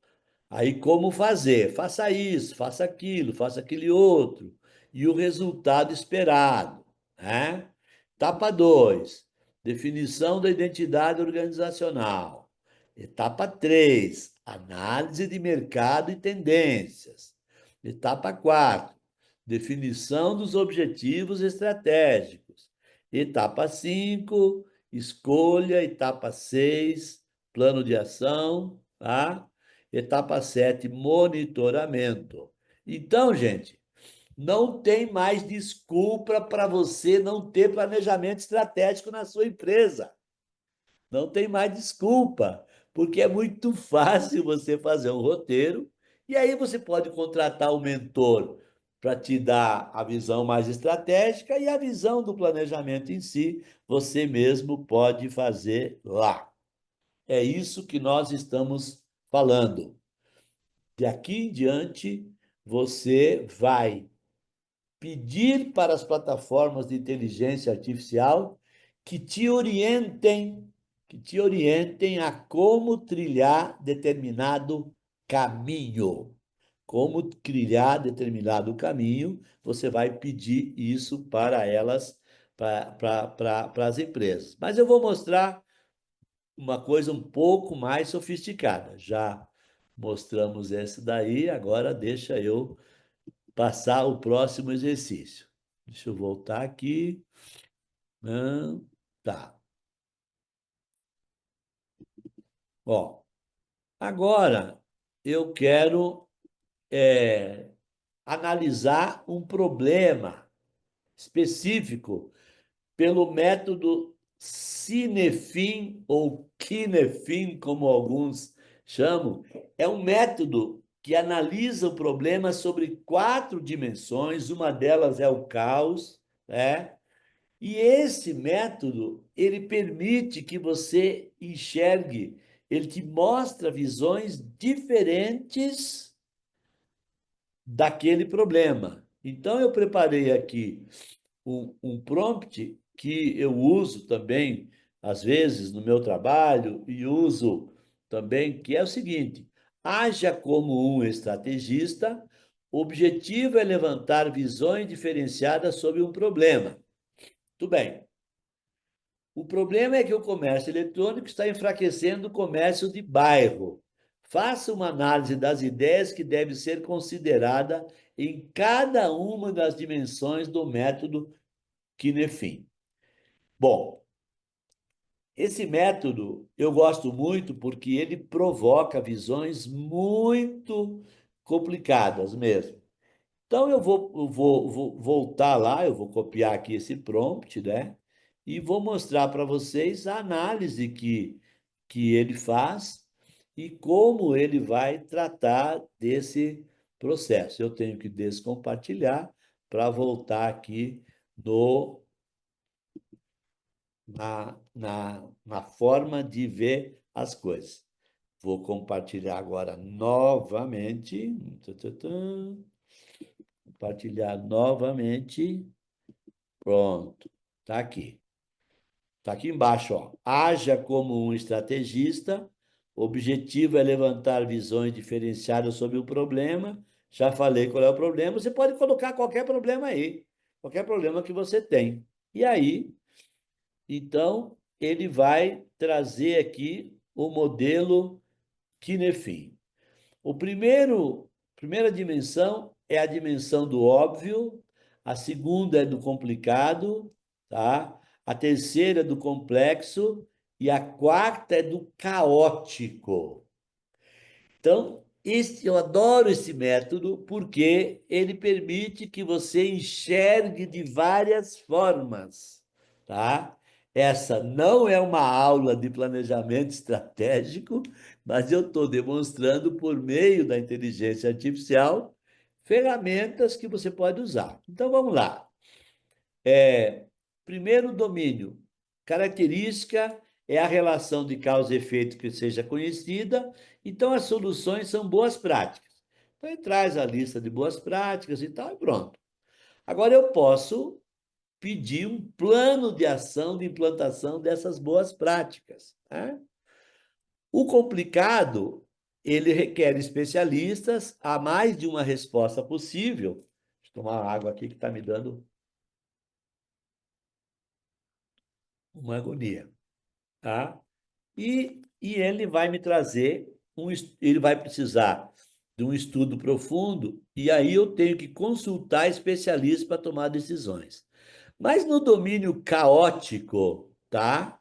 Aí, como fazer? Faça isso, faça aquilo, faça aquele outro. E o resultado esperado, né? Etapa 2, definição da identidade organizacional. Etapa 3, análise de mercado e tendências. Etapa 4, definição dos objetivos estratégicos. Etapa 5, escolha. Etapa 6, plano de ação, tá? Etapa 7, monitoramento. Então, gente, não tem mais desculpa para você não ter planejamento estratégico na sua empresa. Não tem mais desculpa, porque é muito fácil você fazer um roteiro e aí você pode contratar o mentor para te dar a visão mais estratégica e a visão do planejamento em si, você mesmo pode fazer lá. É isso que nós estamos falando. De aqui em diante, você vai pedir para as plataformas de inteligência artificial que que te orientem a como trilhar determinado caminho. Como trilhar determinado caminho, você vai pedir isso para elas, para as empresas. Mas eu vou mostrar uma coisa um pouco mais sofisticada. Já mostramos esse daí, agora deixa eu passar o próximo exercício. Deixa eu voltar aqui. Tá. Ó, agora eu quero analisar um problema específico pelo método Cinefin ou Kinefin, como alguns chamam. É um método que analisa o problema sobre quatro dimensões, uma delas é o caos, né? E esse método, ele permite que você enxergue, ele te mostra visões diferentes daquele problema. Então, eu preparei aqui um prompt que eu uso também, às vezes, no meu trabalho, e uso também, que é o seguinte: haja como um estrategista, o objetivo é levantar visões diferenciadas sobre um problema. Tudo bem. O problema é que o comércio eletrônico está enfraquecendo o comércio de bairro. Faça uma análise das ideias que deve ser considerada em cada uma das dimensões do método Kinefin. Bom, esse método eu gosto muito porque ele provoca visões muito complicadas mesmo. Então, eu vou voltar lá, eu vou copiar aqui esse prompt, né? E vou mostrar para vocês a análise que ele faz e como ele vai tratar desse processo. Eu tenho que descompartilhar para voltar aqui no, na forma de ver as coisas. Vou compartilhar agora novamente. Compartilhar novamente. Pronto. Está aqui. Está aqui embaixo, ó. Haja como um estrategista. O objetivo é levantar visões diferenciadas sobre o problema. Já falei qual é o problema. Você pode colocar qualquer problema aí. Qualquer problema que você tem. E aí, então, ele vai trazer aqui o modelo Kinefin. Primeira dimensão é a dimensão do óbvio, a segunda é do complicado, tá? A terceira é do complexo e a quarta é do caótico. Então, eu adoro esse método porque ele permite que você enxergue de várias formas, tá? Essa não é uma aula de planejamento estratégico, mas eu estou demonstrando por meio da inteligência artificial ferramentas que você pode usar. Então vamos lá. Primeiro domínio, característica é a relação de causa e efeito que seja conhecida, então as soluções são boas práticas. Então ele traz a lista de boas práticas e tal, e pronto. Agora eu posso pedir um plano de ação de implantação dessas boas práticas, né? O complicado, ele requer especialistas, há mais de uma resposta possível. Deixa eu tomar água aqui que está me dando uma agonia, tá? E ele vai me trazer ele vai precisar de um estudo profundo, e aí eu tenho que consultar especialistas para tomar decisões. Mas no domínio caótico, tá?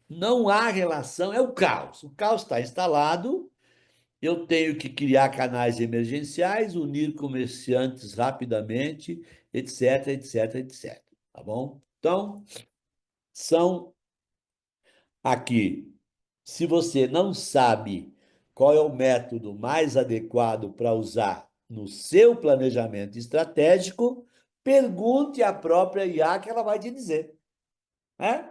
Não há relação, é o caos. O caos está instalado, eu tenho que criar canais emergenciais, unir comerciantes rapidamente, etc, etc, etc. Tá bom? Então, são aqui, se você não sabe qual é o método mais adequado para usar no seu planejamento estratégico, pergunte à própria IA que ela vai te dizer, né?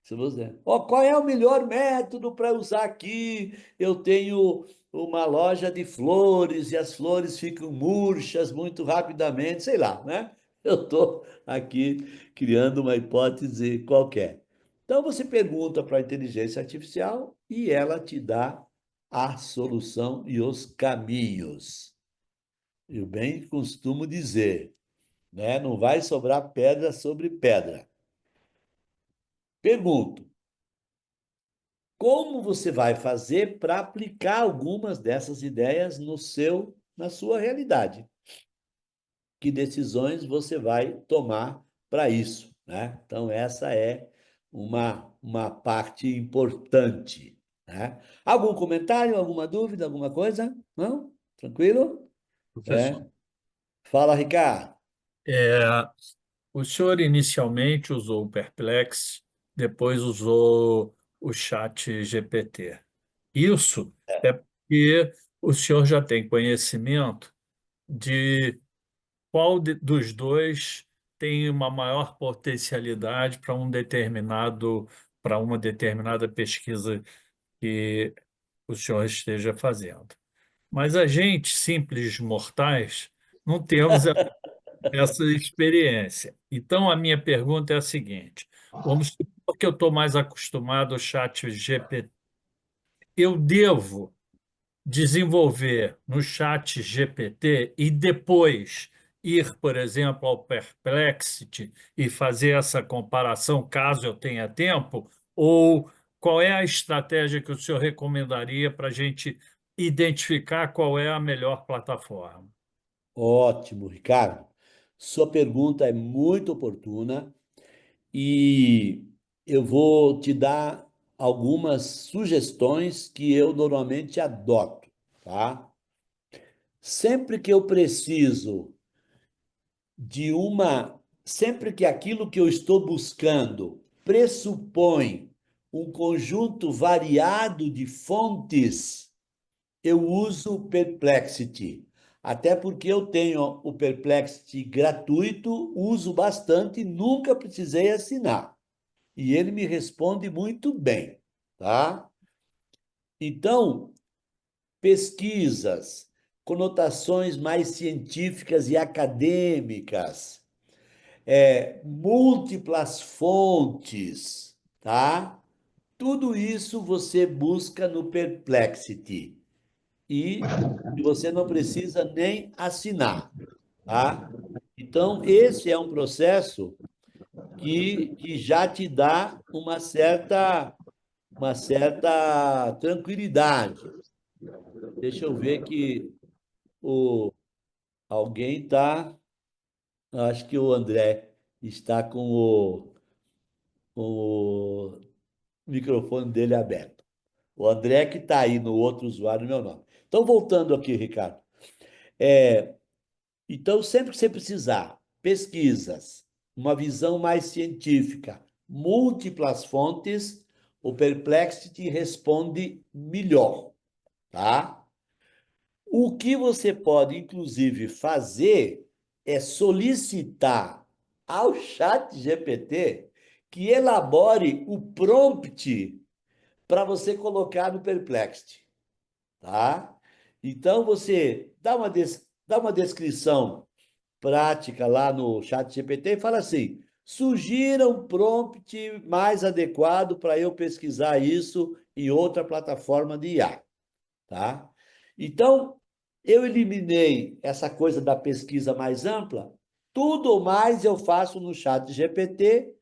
Se você, qual é o melhor método para usar aqui? Eu tenho uma loja de flores e as flores ficam murchas muito rapidamente, sei lá, né? Eu estou aqui criando uma hipótese qualquer. Então você pergunta para a inteligência artificial e ela te dá a solução e os caminhos. Eu bem costumo dizer, né? Não vai sobrar pedra sobre pedra. Pergunto. como você vai fazer para aplicar algumas dessas ideias na sua realidade. Que decisões você vai tomar para isso, né? Então, essa é uma parte importante, né? Algum comentário, alguma dúvida, alguma coisa? Não? Tranquilo? É. Professor. Fala, Ricardo. É, o senhor inicialmente usou o Perplex, depois usou o chat GPT. Isso é porque o senhor já tem conhecimento de dos dois tem uma maior potencialidade para uma determinada pesquisa que o senhor esteja fazendo. Mas a gente, simples mortais, não temos essa experiência. Então, a minha pergunta é a seguinte: vamos supor que eu estou mais acostumado ao chat GPT. Eu devo desenvolver no chat GPT e depois ir, por exemplo, ao Perplexity e fazer essa comparação, caso eu tenha tempo? Ou qual é a estratégia que o senhor recomendaria para a gente identificar qual é a melhor plataforma? Ótimo, Ricardo. Sua pergunta é muito oportuna e eu vou te dar algumas sugestões que eu normalmente adoto, tá? Sempre que eu preciso de uma, sempre que aquilo que eu estou buscando pressupõe um conjunto variado de fontes, eu uso o Perplexity. Até porque eu tenho o Perplexity gratuito, uso bastante, nunca precisei assinar. E ele me responde muito bem, tá? Então, pesquisas, conotações mais científicas e acadêmicas, múltiplas fontes, tá? Tudo isso você busca no Perplexity e você não precisa nem assinar, tá? Então, esse é um processo que já te dá uma certa tranquilidade. Deixa eu ver que o, alguém está. Acho que o André está com o microfone dele aberto. O André que está aí no outro usuário, meu nome. Então, voltando aqui, Ricardo. Então, sempre que você precisar, pesquisas, uma visão mais científica, múltiplas fontes, o Perplexity responde melhor, tá? O que você pode, inclusive, fazer é solicitar ao chat GPT que elabore o prompt para você colocar no Perplexity, tá? Então, você dá uma descrição prática lá no chat GPT e fala assim: sugira um prompt mais adequado para eu pesquisar isso em outra plataforma de IA, tá? Então, eu eliminei essa coisa da pesquisa mais ampla, tudo mais eu faço no chat GPT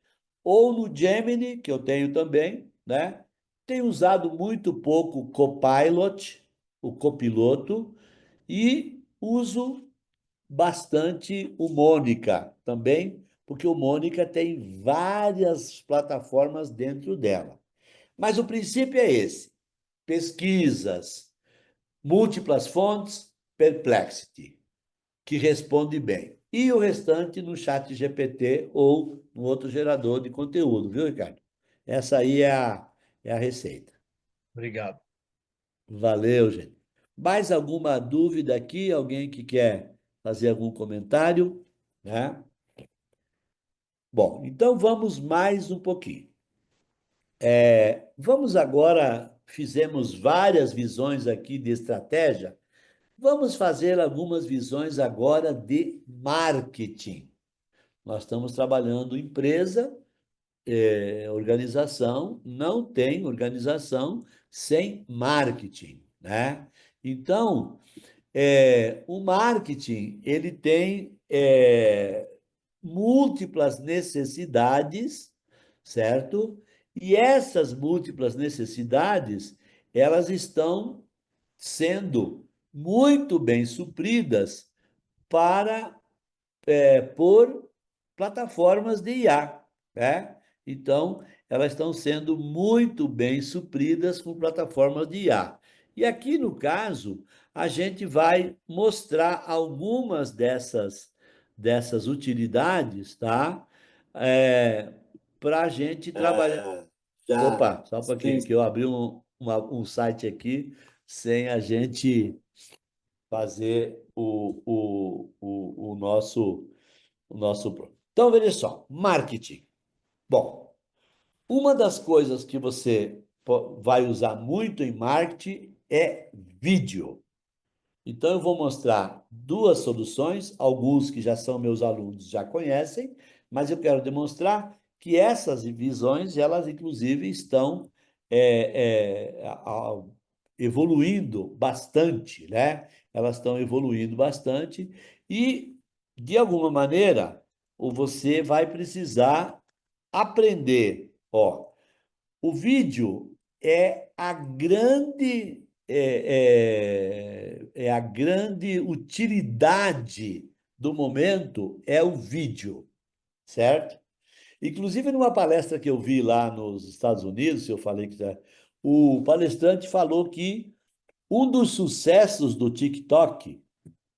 ou no Gemini, que eu tenho também, né? Tenho usado muito pouco o Copilot, o copiloto, e uso bastante o Mônica também, porque o Mônica tem várias plataformas dentro dela. Mas o princípio é esse: pesquisas, múltiplas fontes, Perplexity, que responde bem. E o restante no chat GPT ou no outro gerador de conteúdo, viu, Ricardo? Essa aí é a receita. Obrigado. Valeu, gente. Mais alguma dúvida aqui? Alguém que quer fazer algum comentário? Né? Bom, então vamos mais um pouquinho. Vamos agora, fizemos várias visões aqui de estratégia, vamos fazer algumas visões agora de marketing. Nós estamos trabalhando empresa, organização, não tem organização sem marketing, né? Então, o marketing, ele tem múltiplas necessidades, certo? E essas múltiplas necessidades, elas estão sendo muito bem supridas para por plataformas de IA, né? Então, elas estão sendo muito bem supridas com plataformas de IA. E aqui, no caso, a gente vai mostrar algumas dessas utilidades, tá? Para a gente trabalhar. Já Opa, só um pouquinho, sim, que eu abri um site aqui sem a gente fazer o nosso. Então, veja só, marketing. Bom, uma das coisas que você vai usar muito em marketing é vídeo. Então, eu vou mostrar duas soluções, alguns que já são meus alunos já conhecem, mas eu quero demonstrar que essas visões, elas inclusive estão evoluindo bastante, né? Elas estão evoluindo bastante e, de alguma maneira, você vai precisar aprender. Ó, o vídeo é a grande utilidade do momento é o vídeo, certo? Inclusive, numa palestra que eu vi lá nos Estados Unidos, eu falei que o palestrante falou que um dos sucessos do TikTok,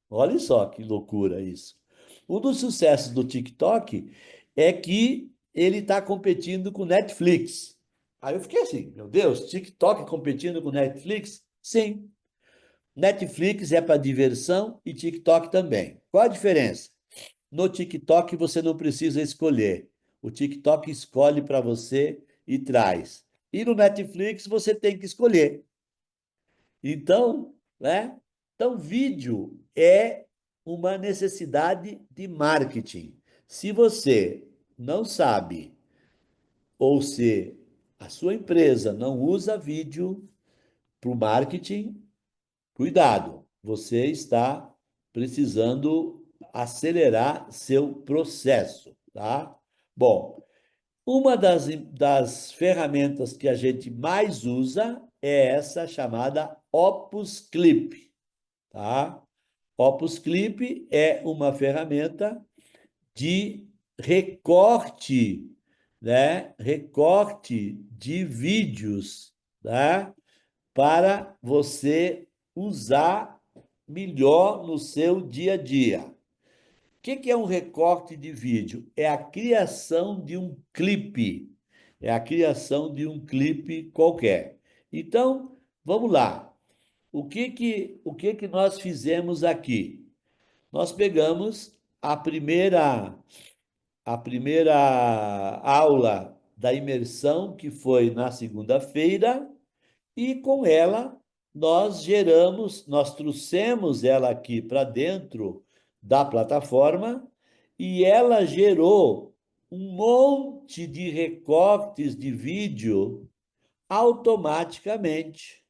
olha só que loucura isso. Um dos sucessos do TikTok é que ele está competindo com Netflix. Aí eu fiquei assim, meu Deus, TikTok competindo com Netflix? Sim. Netflix é para diversão e TikTok também. Qual a diferença? No TikTok você não precisa escolher. O TikTok escolhe para você e traz. E no Netflix você tem que escolher. Então, né? Então, vídeo é uma necessidade de marketing. Se você não sabe, ou se a sua empresa não usa vídeo para o marketing, cuidado, você está precisando acelerar seu processo, tá? Bom, uma das ferramentas que a gente mais usa é essa chamada Opus Clip, tá? Opus Clip é uma ferramenta de recorte, né? Recorte de vídeos, tá? Para você usar melhor no seu dia a dia. O que é um recorte de vídeo? É a criação de um clipe. É a criação de um clipe qualquer. Então, vamos lá. O que que nós fizemos aqui? Nós pegamos a primeira aula da imersão, que foi na segunda-feira, e com ela nós trouxemos ela aqui para dentro da plataforma e ela gerou um monte de recortes de vídeo automaticamente,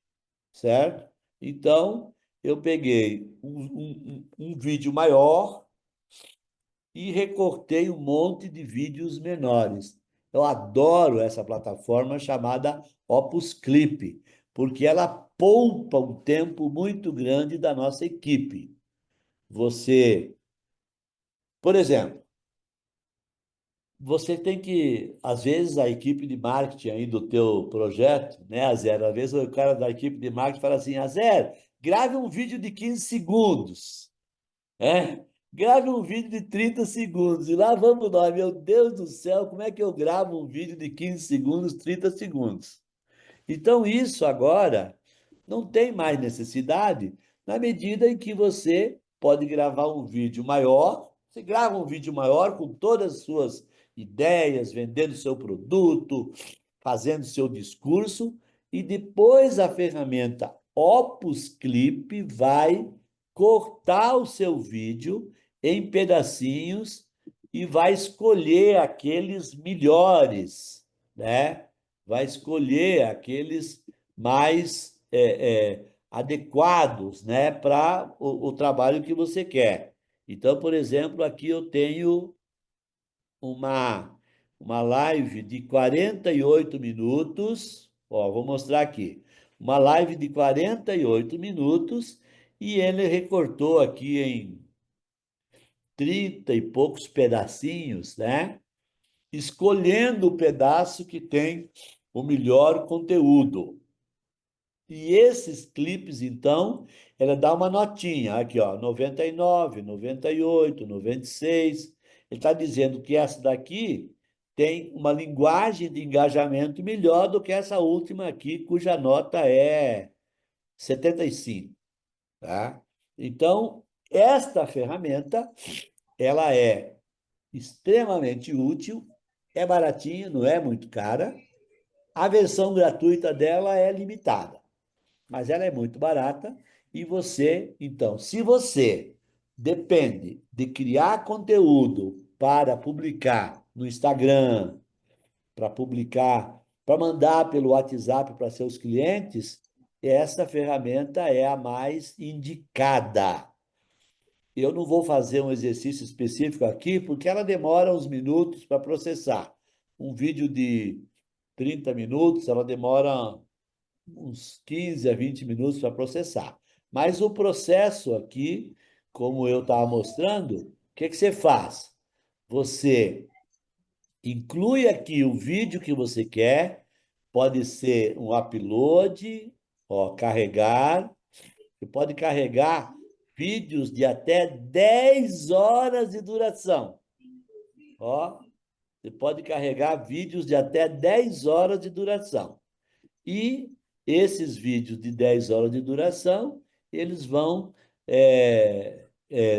certo? Então, eu peguei um vídeo maior e recortei um monte de vídeos menores. Eu adoro essa plataforma chamada Opus Clip, porque ela poupa um tempo muito grande da nossa equipe. Você, por exemplo, você tem que, às vezes, a equipe de marketing aí do teu projeto, né, Azer? Às vezes o cara da equipe de marketing fala assim, Azer, grave um vídeo de 15 segundos. Grave um vídeo de 30 segundos. E lá vamos nós, meu Deus do céu, como é que eu gravo um vídeo de 15 segundos, 30 segundos? Então, isso agora não tem mais necessidade, na medida em que você pode gravar um vídeo maior. Você grava um vídeo maior com todas as suas ideias, vendendo seu produto, fazendo seu discurso, e depois a ferramenta Opus Clip vai cortar o seu vídeo em pedacinhos e vai escolher aqueles melhores, né? Vai escolher aqueles mais adequados, né, para o trabalho que você quer. Então, por exemplo, aqui eu tenho uma uma live de 48 minutos. Ó, vou mostrar aqui. Uma live de 48 minutos e ele recortou aqui em 30 e poucos pedacinhos, né? Escolhendo o pedaço que tem o melhor conteúdo. E esses clipes, então, ela dá uma notinha aqui, ó, 99, 98, 96. Ele está dizendo que essa daqui tem uma linguagem de engajamento melhor do que essa última aqui, cuja nota é 75, tá? Então, esta ferramenta, ela é extremamente útil, é baratinha, não é muito cara. A versão gratuita dela é limitada, mas ela é muito barata. E você, então, se você depende de criar conteúdo para publicar no Instagram, para publicar, para mandar pelo WhatsApp para seus clientes, essa ferramenta é a mais indicada. Eu não vou fazer um exercício específico aqui, porque ela demora uns minutos para processar. Um vídeo de 30 minutos, ela demora uns 15 a 20 minutos para processar. Mas o processo aqui, como eu estava mostrando, o que que você faz? Você inclui aqui o vídeo que você quer, pode ser um upload, ó, carregar, você pode carregar vídeos de até 10 horas de duração. Ó, você pode carregar vídeos de até 10 horas de duração. E esses vídeos de 10 horas de duração, eles vão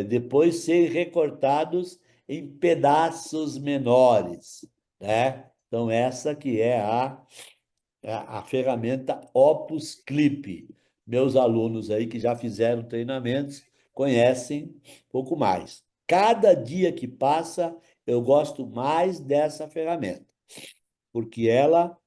depois ser recortados em pedaços menores, né? Então, essa que é a ferramenta Opus Clip. Meus alunos aí que já fizeram treinamentos conhecem um pouco mais. Cada dia que passa, eu gosto mais dessa ferramenta, porque ela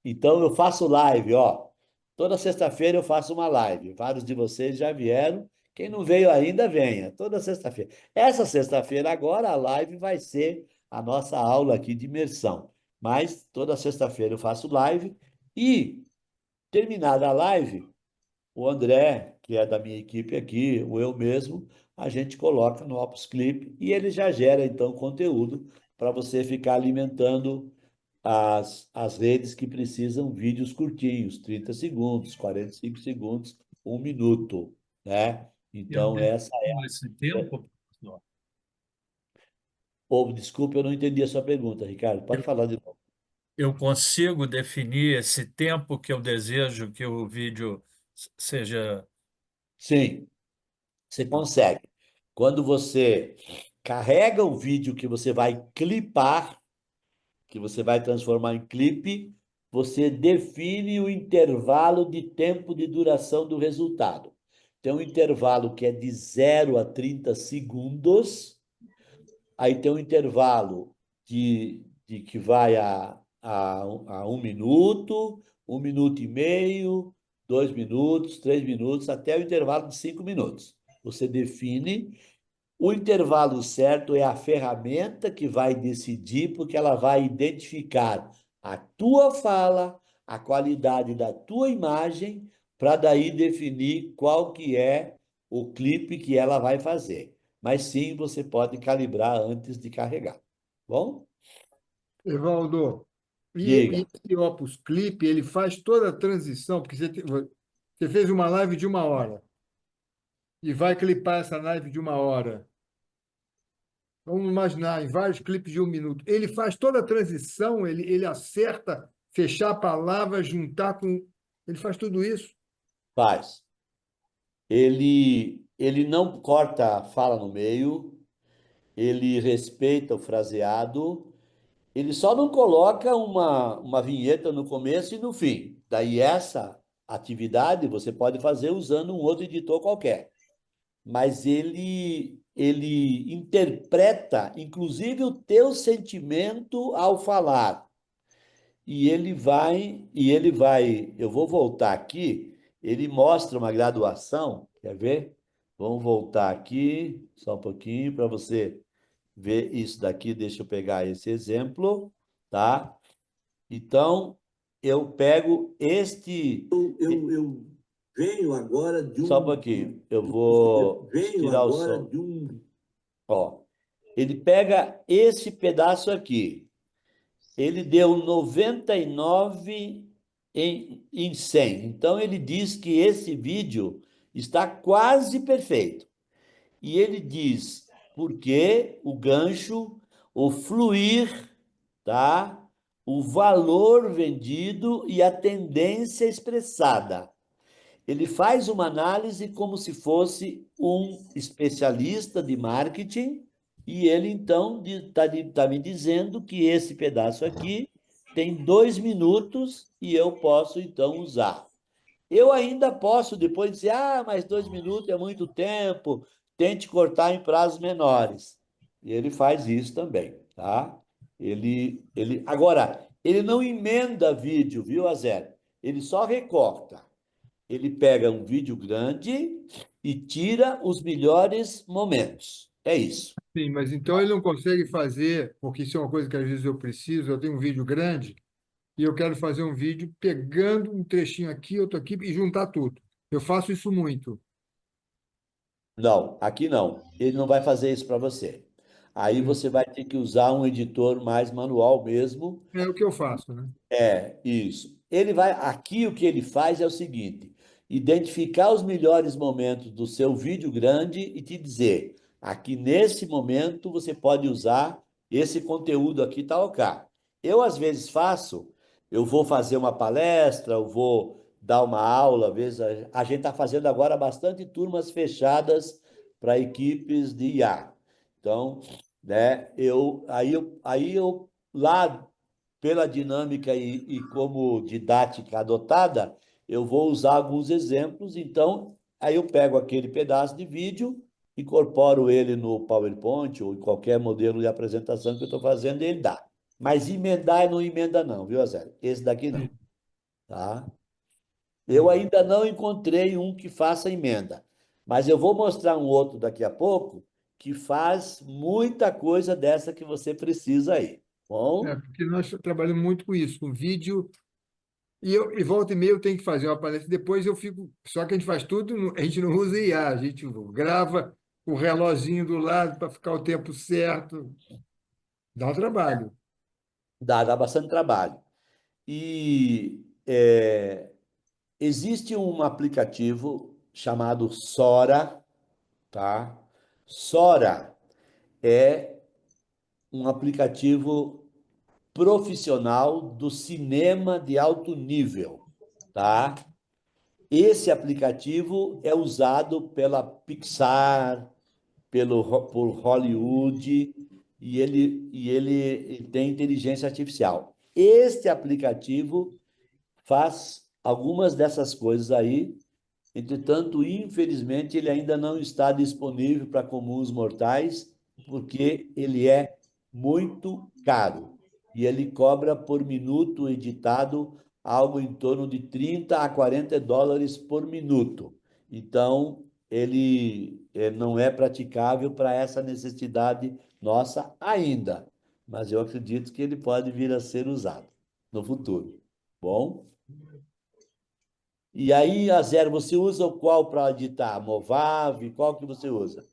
então, eu faço live, ó. Toda sexta-feira eu faço uma live. Vários de vocês já vieram. Quem não veio ainda, venha. Toda sexta-feira. Essa sexta-feira, agora, a live vai ser a nossa aula aqui de imersão. Mas toda sexta-feira eu faço live. E, terminada a live, o André, que é da minha equipe aqui, ou eu mesmo, a gente coloca no Opus Clip e ele já gera, então, conteúdo para você ficar alimentando as redes que precisam vídeos curtinhos, 30 segundos, 45 segundos, 1 minuto, né? Eu Então, essa defino esse é... tempo, professor. Oh, desculpa, eu não entendi a sua pergunta, Ricardo. Pode Eu, falar de novo. eu consigo definir esse tempo que eu desejo que o vídeo seja. Sim, você consegue. Quando você carrega o vídeo que você vai clipar, que você vai transformar em clipe, você define o intervalo de tempo de duração do resultado. Tem um intervalo que é de 0 a 30 segundos, aí tem um intervalo de que vai a 1 minuto, 1 minuto e meio, 2 minutos, 3 minutos, até o intervalo de 5 minutos. Você define o intervalo certo, é a ferramenta que vai decidir, porque ela vai identificar a tua fala, a qualidade da tua imagem, para daí definir qual que é o clipe que ela vai fazer. Mas sim, você pode calibrar antes de carregar. Bom? Evaldo, e Diga. esse Opus Clip, ele faz toda a transição, porque você fez uma live de 1 hora e vai clipar essa live de 1 hora. Vamos imaginar, em vários clipes de 1 minuto. Ele faz toda a transição, ele acerta, fechar a palavra, juntar com. Ele faz tudo isso. Faz. Ele não corta a fala no meio, ele respeita o fraseado. Ele só não coloca uma vinheta no começo e no fim. Daí essa atividade você pode fazer usando um outro editor qualquer. Mas ele interpreta, inclusive, o teu sentimento ao falar. Eu vou voltar aqui, ele mostra uma graduação, quer ver? Vamos voltar aqui, só um pouquinho, para você ver isso daqui, deixa eu pegar esse exemplo, tá? Então, eu pego este. Eu venho agora de um. Só um pouquinho, eu vou tirar o som. Ó, ele pega esse pedaço aqui. Ele deu 99 em 100. Então, ele diz que esse vídeo está quase perfeito. E ele diz por que o gancho, o fluir, tá? O valor vendido e a tendência expressada. Ele faz uma análise como se fosse um especialista de marketing e ele, então, está me dizendo que esse pedaço aqui tem 2 minutos e eu posso, então, usar. Eu ainda posso depois dizer, mas 2 minutos é muito tempo, tente cortar em prazos menores. E ele faz isso também, tá? Agora, ele não emenda vídeo, viu, Azer? Ele só recorta. Ele pega um vídeo grande e tira os melhores momentos. É isso. Sim, mas então ele não consegue fazer, porque isso é uma coisa que às vezes eu preciso, eu tenho um vídeo grande e eu quero fazer um vídeo pegando um trechinho aqui, outro aqui e juntar tudo. Eu faço isso muito. Não, aqui não. Ele não vai fazer isso para você. Aí Hum. você vai ter que usar um editor mais manual mesmo. É o que eu faço, né? Isso. Ele vai, aqui o que ele faz é o seguinte: identificar os melhores momentos do seu vídeo grande e te dizer, aqui nesse momento você pode usar esse conteúdo aqui, tal, cá. Eu às vezes faço, eu vou fazer uma palestra, eu vou dar uma aula, às vezes a gente está fazendo agora bastante turmas fechadas para equipes de IA. Então, né, aí eu lá pela dinâmica e como didática adotada, eu vou usar alguns exemplos. Então, aí eu pego aquele pedaço de vídeo, incorporo ele no PowerPoint ou em qualquer modelo de apresentação que eu estou fazendo e ele dá. Mas emendar não emenda não, viu, Zé? Esse daqui não, Sim. tá? Eu Hum. ainda não encontrei um que faça emenda, mas eu vou mostrar um outro daqui a pouco que faz muita coisa dessa que você precisa aí. É, Bom? porque nós trabalhamos muito com isso, com vídeo, e volta e meia eu tenho que fazer uma palestra, depois eu fico. Só que a gente faz tudo, a gente não usa IA, a gente grava o reloginho do lado para ficar o tempo certo. Dá um trabalho. Dá bastante trabalho. E existe um aplicativo chamado Sora, tá? Sora é um aplicativo profissional do cinema de alto nível, tá? Esse aplicativo é usado pela Pixar, por Hollywood, e ele tem inteligência artificial. Este aplicativo faz algumas dessas coisas aí. Entretanto, infelizmente, ele ainda não está disponível para comuns mortais, porque ele é muito caro. E ele cobra por minuto editado algo em torno de 30 a 40 dólares por minuto. Então, ele não é praticável para essa necessidade nossa ainda, mas eu acredito que ele pode vir a ser usado no futuro. Bom? E aí, a zero, você usa o qual para editar? Movave? Qual que você usa?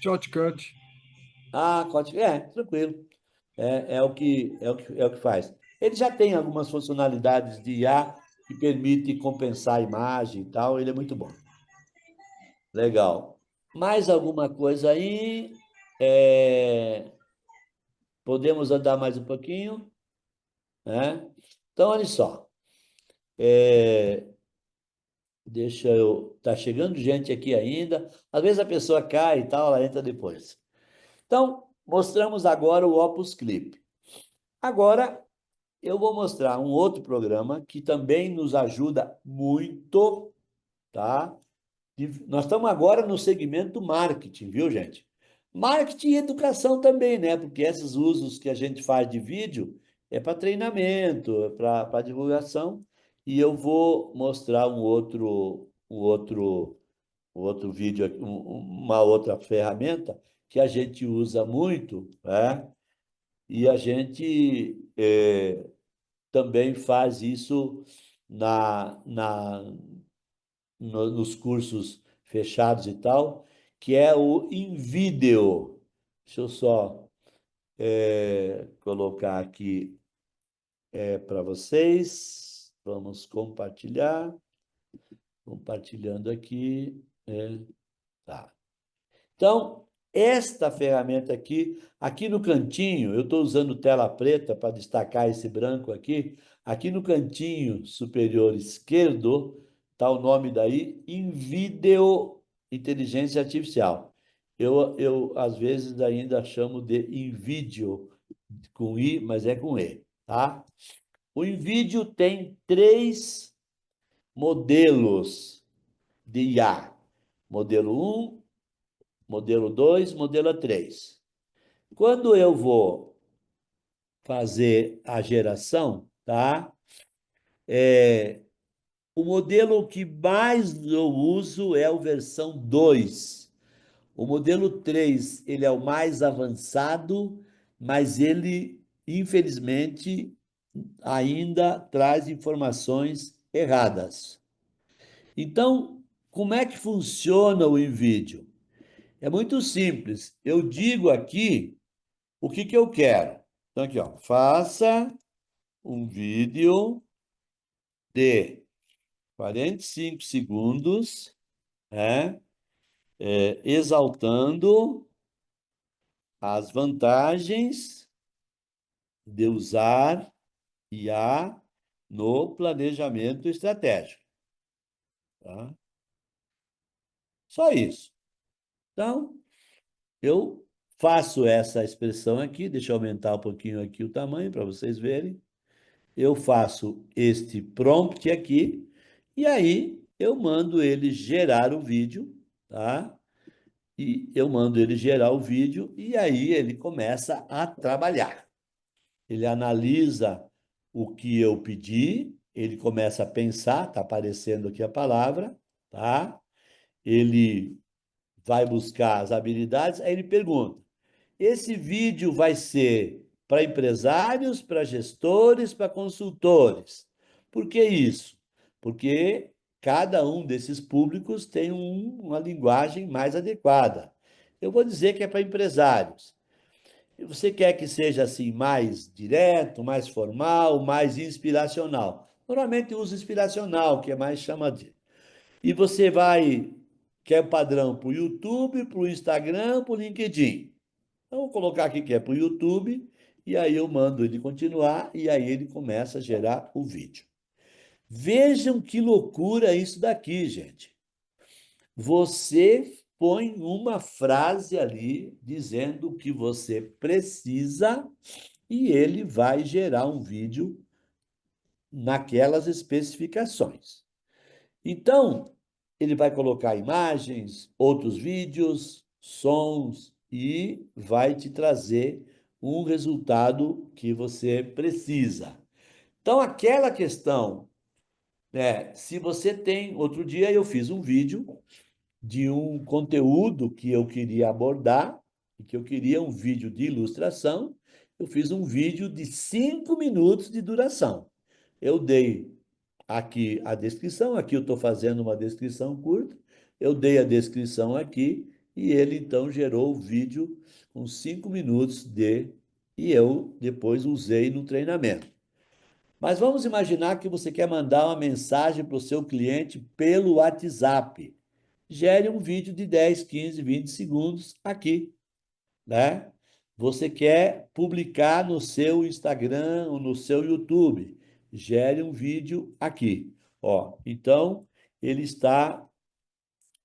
Shortcut. Tranquilo. É o que faz. Ele já tem algumas funcionalidades de IA que permite compensar a imagem e tal. Ele é muito bom. Legal. Mais alguma coisa aí? Podemos andar mais um pouquinho, né? Então, olha só. Deixa eu. Tá chegando gente aqui ainda. Às vezes a pessoa cai e tal, ela entra depois. Então, mostramos agora o Opus Clip. Agora, eu vou mostrar um outro programa que também nos ajuda muito, tá? Nós estamos agora no segmento marketing, viu, gente? Marketing e educação também, né? Porque esses usos que a gente faz de vídeo é para treinamento, é para divulgação. E eu vou mostrar um outro vídeo, uma outra ferramenta que a gente usa muito, né? E a gente também faz isso nos cursos fechados e tal, que é o InVideo. Deixa eu só colocar aqui para vocês. Vamos compartilhar. Compartilhando aqui. Tá. Então, esta ferramenta aqui no cantinho, eu estou usando tela preta para destacar esse branco aqui. Aqui no cantinho superior esquerdo está o nome daí, InVideo Inteligência Artificial. Às vezes, ainda chamo de InVideo, com I, mas é com E, tá? O InVideo tem 3 modelos de IA. Modelo 1, modelo 2, modelo 3. Quando eu vou fazer a geração, tá? O modelo que mais eu uso é a versão 2. O modelo 3, ele é o mais avançado, mas ele, infelizmente, ainda traz informações erradas. Então, como é que funciona o InVideo? É muito simples. Eu digo aqui o que eu quero. Então, aqui, ó, faça um vídeo de 45 segundos, né, exaltando as vantagens de usar IA no planejamento estratégico. Tá? Só isso. Então, eu faço essa expressão aqui, deixa eu aumentar um pouquinho aqui o tamanho para vocês verem. Eu faço este prompt aqui, e aí eu mando ele gerar o vídeo, tá? E eu mando ele gerar o vídeo, e aí ele começa a trabalhar. Ele analisa o que eu pedi, ele começa a pensar, está aparecendo aqui a palavra, tá? Ele vai buscar as habilidades, aí ele pergunta: esse vídeo vai ser para empresários, para gestores, para consultores. Por que isso? Porque cada um desses públicos tem uma linguagem mais adequada. Eu vou dizer que é para empresários. E você quer que seja assim mais direto, mais formal, mais inspiracional? Normalmente uso inspiracional, que é mais chamativo. E você quer o padrão para o YouTube, para o Instagram, para o LinkedIn. Então, vou colocar aqui que é para o YouTube, e aí eu mando ele continuar, e aí ele começa a gerar o vídeo. Vejam que loucura isso daqui, gente. Você põe uma frase ali dizendo o que você precisa e ele vai gerar um vídeo naquelas especificações. Então, ele vai colocar imagens, outros vídeos, sons e vai te trazer um resultado que você precisa. Então, aquela questão, né? Se você tem. Outro dia eu fiz um vídeo de um conteúdo que eu queria abordar, e que eu queria um vídeo de ilustração. Eu fiz um vídeo de 5 minutos de duração. Eu dei aqui a descrição, aqui eu estou fazendo uma descrição curta, eu dei a descrição aqui, e ele então gerou o vídeo com 5 minutos e eu depois usei no treinamento. Mas vamos imaginar que você quer mandar uma mensagem para o seu cliente pelo WhatsApp. Gere um vídeo de 10, 15, 20 segundos aqui, né? Você quer publicar no seu Instagram ou no seu YouTube, gere um vídeo aqui, ó. Então, ele está,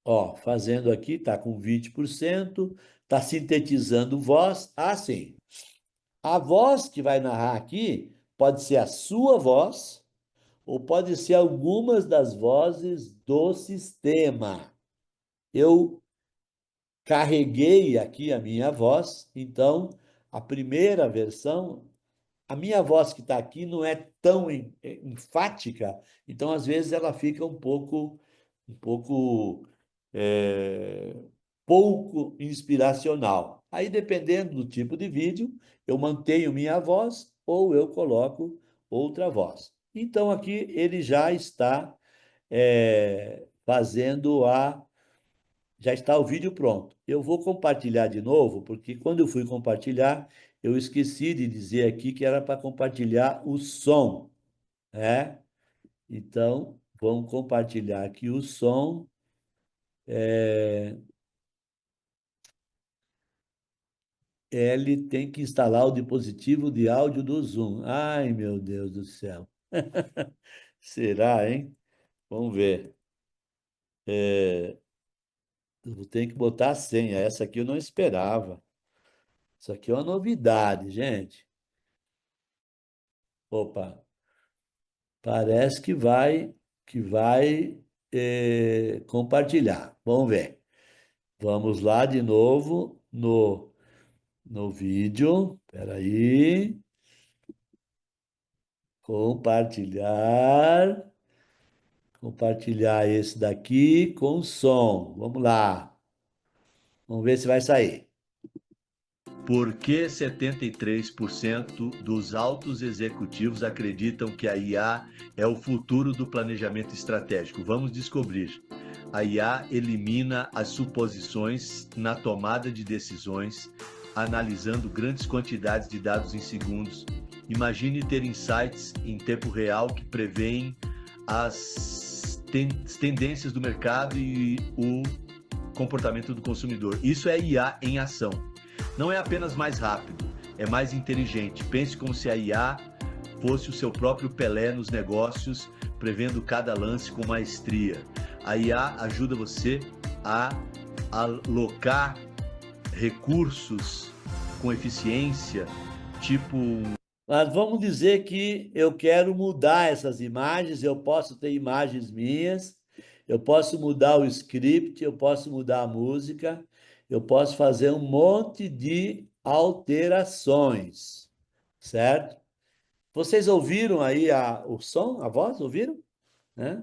ó, fazendo aqui, está com 20%, está sintetizando voz. Ah, sim. A voz que vai narrar aqui pode ser a sua voz ou pode ser algumas das vozes do sistema. Eu carreguei aqui a minha voz, então a primeira versão, a minha voz que está aqui não é tão enfática, então às vezes ela fica um pouco pouco inspiracional. Aí, dependendo do tipo de vídeo, eu mantenho minha voz ou eu coloco outra voz. Então, aqui ele já está fazendo a. Já está o vídeo pronto. Eu vou compartilhar de novo, porque quando eu fui compartilhar, eu esqueci de dizer aqui que era para compartilhar o som, né? Então, vamos compartilhar aqui o som. Ele tem que instalar o dispositivo de áudio do Zoom. Ai, meu Deus do céu. Será, hein? Vamos ver. Eu tenho que botar a senha. Essa aqui eu não esperava. Isso aqui é uma novidade, gente. Opa, parece que vai compartilhar. Vamos ver. Vamos lá de novo no vídeo. Espera aí. Compartilhar. Compartilhar esse daqui com som. Vamos lá. Vamos ver se vai sair. Por que 73% dos altos executivos acreditam que a IA é o futuro do planejamento estratégico? Vamos descobrir. A IA elimina as suposições na tomada de decisões, analisando grandes quantidades de dados em segundos. Imagine ter insights em tempo real que preveem as tendências do mercado e o comportamento do consumidor. Isso é IA em ação. Não é apenas mais rápido, é mais inteligente. Pense como se a IA fosse o seu próprio Pelé nos negócios, prevendo cada lance com maestria. A IA ajuda você a alocar recursos com eficiência, tipo. Mas vamos dizer que eu quero mudar essas imagens, eu posso ter imagens minhas, eu posso mudar o script, eu posso mudar a música, eu posso fazer um monte de alterações, certo? Vocês ouviram aí o som, a voz? Ouviram? Né?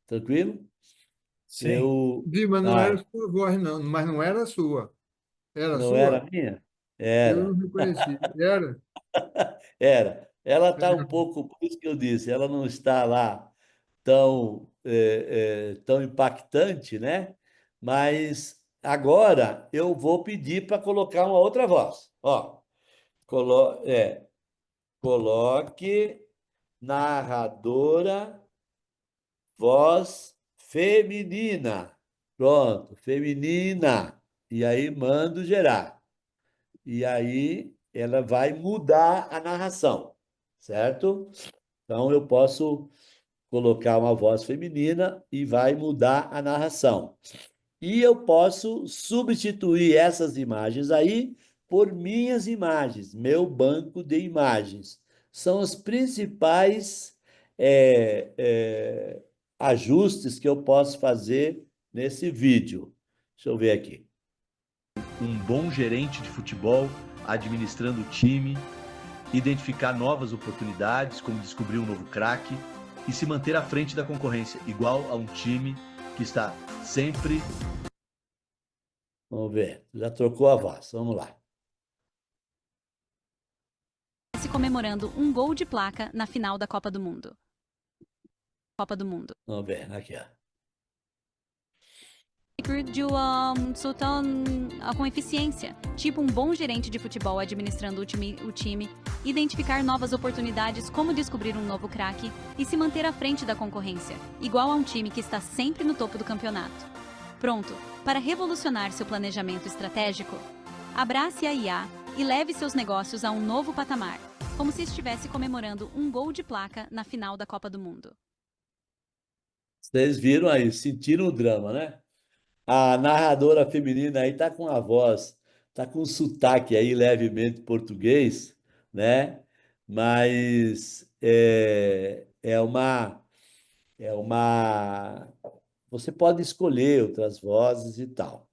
Tranquilo? Sim. Eu. Vi, mas não era Ah, a sua voz, não. Mas não era a sua. Era a não era sua? a minha? Eu não Era. reconheci. Era? Era. Ela está um Era. pouco, por isso que eu disse, ela não está lá tão impactante, né? Mas agora eu vou pedir para colocar uma outra voz. Ó, coloque narradora, voz feminina. Pronto, feminina. E aí mando gerar. E aí ela vai mudar a narração, certo? Então eu posso colocar uma voz feminina e vai mudar a narração. E eu posso substituir essas imagens aí por minhas imagens, meu banco de imagens. São os principais é, é, ajustes que eu posso fazer nesse vídeo. Deixa eu ver aqui. Um bom gerente de futebol administrando o time, identificar novas oportunidades, como descobrir um novo craque e se manter à frente da concorrência, igual a um time que está sempre. Vamos ver, já trocou a voz, vamos lá. Se comemorando um gol de placa na final da Copa do Mundo. Copa do Mundo. Vamos ver, aqui, ó. Com eficiência, tipo um bom gerente de futebol administrando o time, identificar novas oportunidades, como descobrir um novo craque e se manter à frente da concorrência, igual a um time que está sempre no topo do campeonato. Pronto para revolucionar seu planejamento estratégico? Abrace a IA e leve seus negócios a um novo patamar, como se estivesse comemorando um gol de placa na final da Copa do Mundo. Vocês viram aí, sentiram o drama, né? A narradora feminina aí tá com a voz, tá com um sotaque aí levemente português, né? Mas é uma. Você pode escolher outras vozes e tal.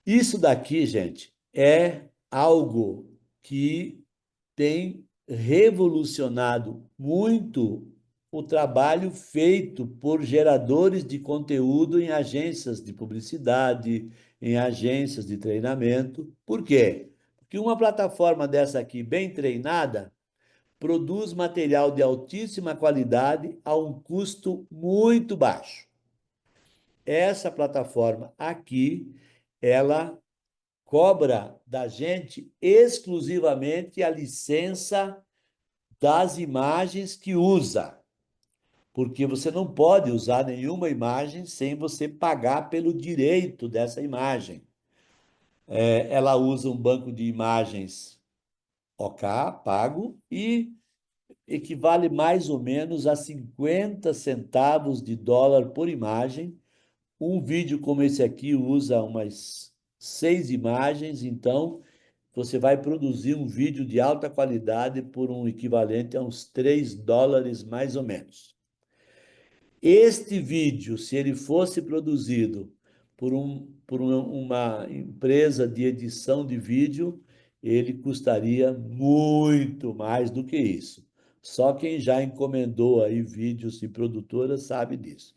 Isso daqui, gente, é algo que tem revolucionado muito o trabalho feito por geradores de conteúdo em agências de publicidade, em agências de treinamento. Por quê? Porque uma plataforma dessa aqui, bem treinada, produz material de altíssima qualidade a um custo muito baixo. Essa plataforma aqui, ela cobra da gente exclusivamente a licença das imagens que usa, porque você não pode usar nenhuma imagem sem você pagar pelo direito dessa imagem. Ela usa um banco de imagens OK, pago, e equivale mais ou menos a 50 centavos de dólar por imagem. Um vídeo como esse aqui usa umas 6 imagens, então você vai produzir um vídeo de alta qualidade por um equivalente a uns 3 dólares mais ou menos. Este vídeo, se ele fosse produzido por uma empresa de edição de vídeo, ele custaria muito mais do que isso. Só quem já encomendou aí vídeos de produtoras sabe disso.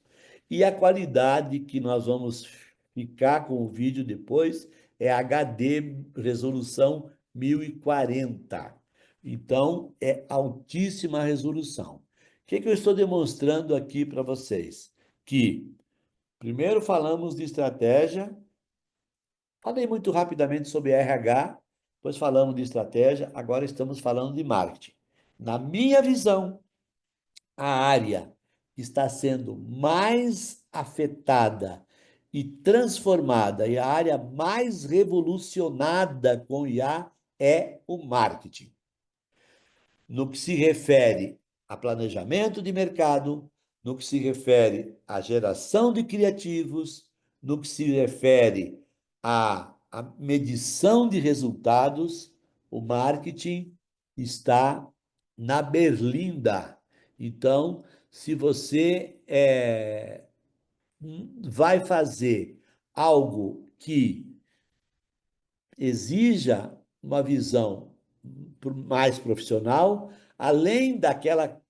E a qualidade que nós vamos ficar com o vídeo depois é HD, resolução 1040. Então, é altíssima resolução. O que eu estou demonstrando aqui para vocês? Que primeiro falamos de estratégia, falei muito rapidamente sobre RH, depois falamos de estratégia, agora estamos falando de marketing. Na minha visão, a área que está sendo mais afetada e transformada, e a área mais revolucionada com IA é o marketing. No que se refere a planejamento de mercado, no que se refere à geração de criativos, no que se refere à medição de resultados, o marketing está na berlinda. Então, se você vai fazer algo que exija uma visão mais profissional, além daquela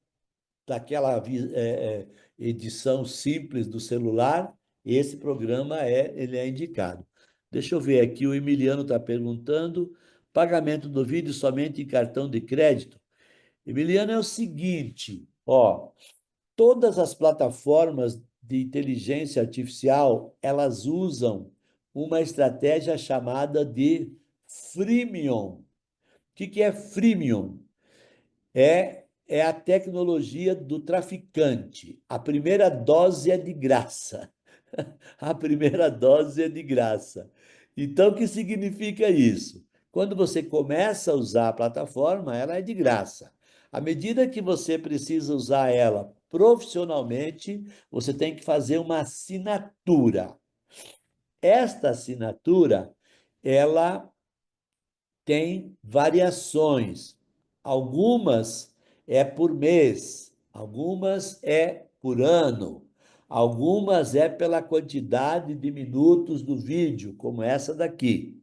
edição simples do celular, esse programa ele é indicado. Deixa eu ver aqui, o Emiliano está perguntando, pagamento do vídeo somente em cartão de crédito? Emiliano, é o seguinte, ó, todas as plataformas de inteligência artificial, elas usam uma estratégia chamada de freemium. O que é freemium? É a tecnologia do traficante. A primeira dose é de graça. A primeira dose é de graça. Então, o que significa isso? Quando você começa a usar a plataforma, ela é de graça. À medida que você precisa usar ela profissionalmente, você tem que fazer uma assinatura. Esta assinatura, ela tem variações. Algumas é por mês, algumas é por ano, algumas é pela quantidade de minutos do vídeo, como essa daqui.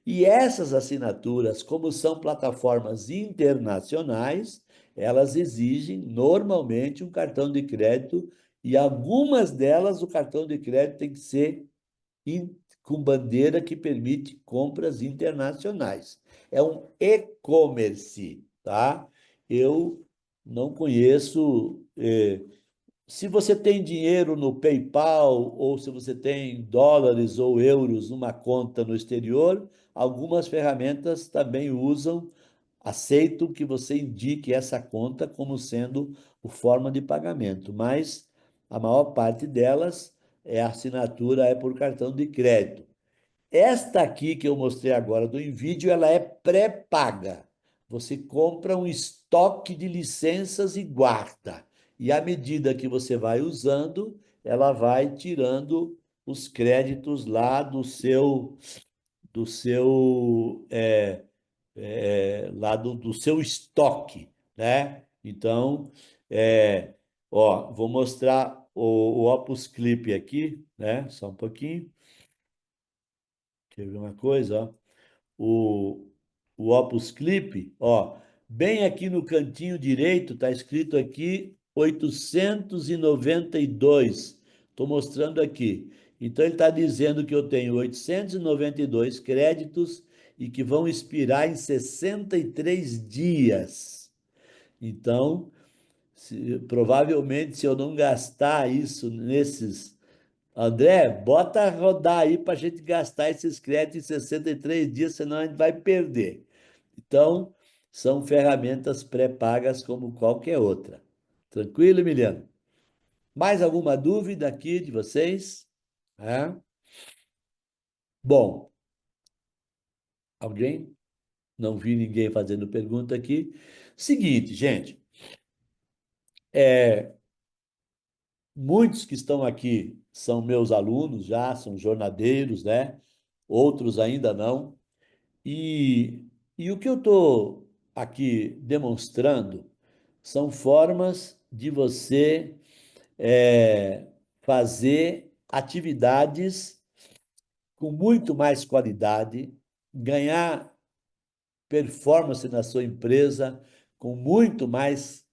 E essas assinaturas, como são plataformas internacionais, elas exigem normalmente um cartão de crédito, e algumas delas o cartão de crédito tem que ser com bandeira que permite compras internacionais. É um e-commerce, tá? Eu não conheço. Se você tem dinheiro no PayPal, ou se você tem dólares ou euros numa conta no exterior, algumas ferramentas também aceitam que você indique essa conta como sendo a forma de pagamento, mas a maior parte delas a assinatura é por cartão de crédito. Esta aqui que eu mostrei agora do InVideo, ela é pré-paga. Você compra um estoque de licenças e guarda. E à medida que você vai usando, ela vai tirando os créditos lá do seu estoque, né? Então, vou mostrar o Opus Clip aqui, né? Só um pouquinho. Quer ver uma coisa? Ó? O Opus Clip, ó, bem aqui no cantinho direito, está escrito aqui 892. Estou mostrando aqui. Então, ele está dizendo que eu tenho 892 créditos e que vão expirar em 63 dias. Então, provavelmente, se eu não gastar isso nesses. André, bota a rodar aí para a gente gastar esses créditos em 63 dias, senão a gente vai perder. Então, são ferramentas pré-pagas como qualquer outra. Tranquilo, Emiliano? Mais alguma dúvida aqui de vocês? É? Bom, alguém? Não vi ninguém fazendo pergunta aqui. Seguinte, gente, muitos que estão aqui são meus alunos já, são jornadeiros, né? Outros ainda não. E, e o que eu estou aqui demonstrando são formas de você fazer atividades com muito mais qualidade, ganhar performance na sua empresa com muito mais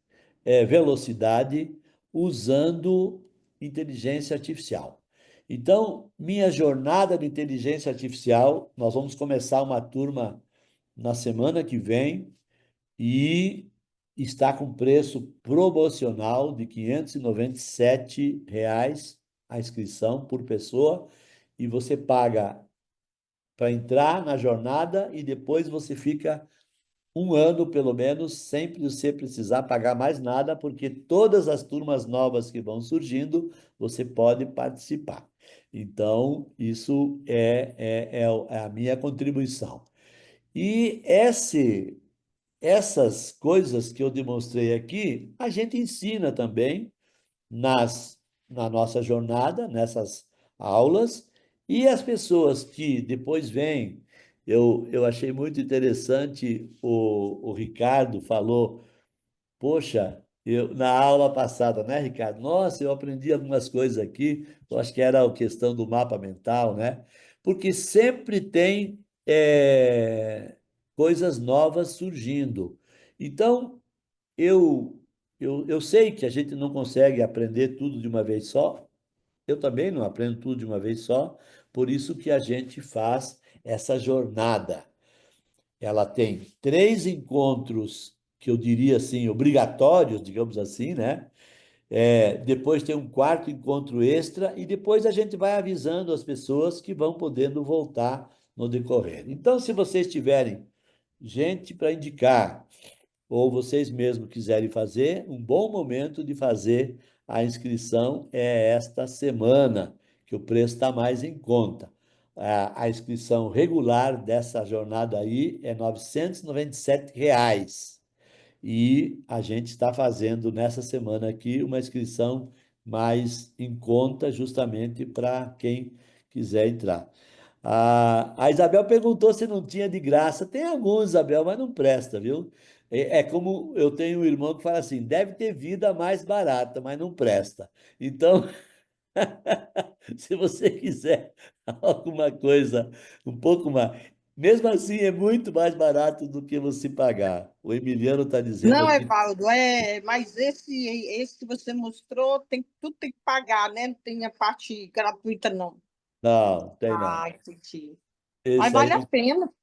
velocidade usando inteligência artificial. Então, minha jornada de inteligência artificial, nós vamos começar uma turma na semana que vem e está com preço promocional de R$ 597 a inscrição por pessoa e você paga para entrar na jornada e depois você fica um ano, pelo menos, sem você precisar pagar mais nada, porque todas as turmas novas que vão surgindo, você pode participar. Então, isso é a minha contribuição. E essas coisas que eu demonstrei aqui, a gente ensina também nas, na nossa jornada, nessas aulas, e as pessoas que depois vêm, eu achei muito interessante, o Ricardo falou, poxa, na aula passada, né, Ricardo? Nossa, eu aprendi algumas coisas aqui, eu acho que era a questão do mapa mental, né? Porque sempre tem coisas novas surgindo. Então, eu, eu sei que a gente não consegue aprender tudo de uma vez só, eu também não aprendo tudo de uma vez só, por isso que a gente faz essa jornada. Ela tem 3 encontros, que eu diria assim, obrigatórios, digamos assim, né? Depois tem um quarto encontro extra e depois a gente vai avisando as pessoas que vão podendo voltar no decorrer. Então, se vocês tiverem gente para indicar, ou vocês mesmos quiserem fazer, um bom momento de fazer a inscrição é esta semana, que o preço está mais em conta. A inscrição regular dessa jornada aí é R$ 997. E a gente está fazendo nessa semana aqui uma inscrição mais em conta, justamente para quem quiser entrar. A Isabel perguntou se não tinha de graça. Tem alguns, Isabel, mas não presta, viu? É como eu tenho um irmão que fala assim: deve ter vida mais barata, mas não presta. Então, se você quiser alguma coisa um pouco mais. Mesmo assim, é muito mais barato do que você pagar. O Emiliano está dizendo Não, aqui. Evaldo, mas esse que você mostrou, tudo tem que pagar, né? Não tem a parte gratuita, não. Não, tem não. Ah, entendi. Mas Esse aí vale a não. pena.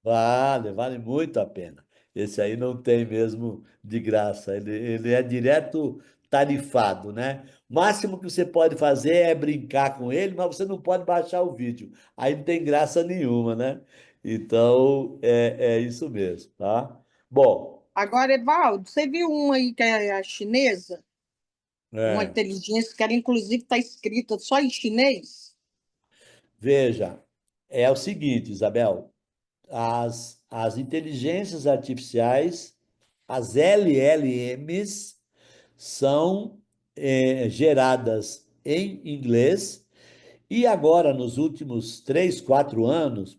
Vale muito a pena. Esse aí não tem mesmo de graça. Ele é direto tarifado, né? O máximo que você pode fazer é brincar com ele, mas você não pode baixar o vídeo. Aí não tem graça nenhuma, né? Então, é isso mesmo, tá? Bom, Agora, Evaldo, você viu uma aí que é a chinesa? Uma é, inteligência que ela, inclusive, está escrita só em chinês? veja, é o seguinte, Isabel, as inteligências artificiais, as LLMs, são geradas em inglês e agora, nos últimos 3, 4 anos,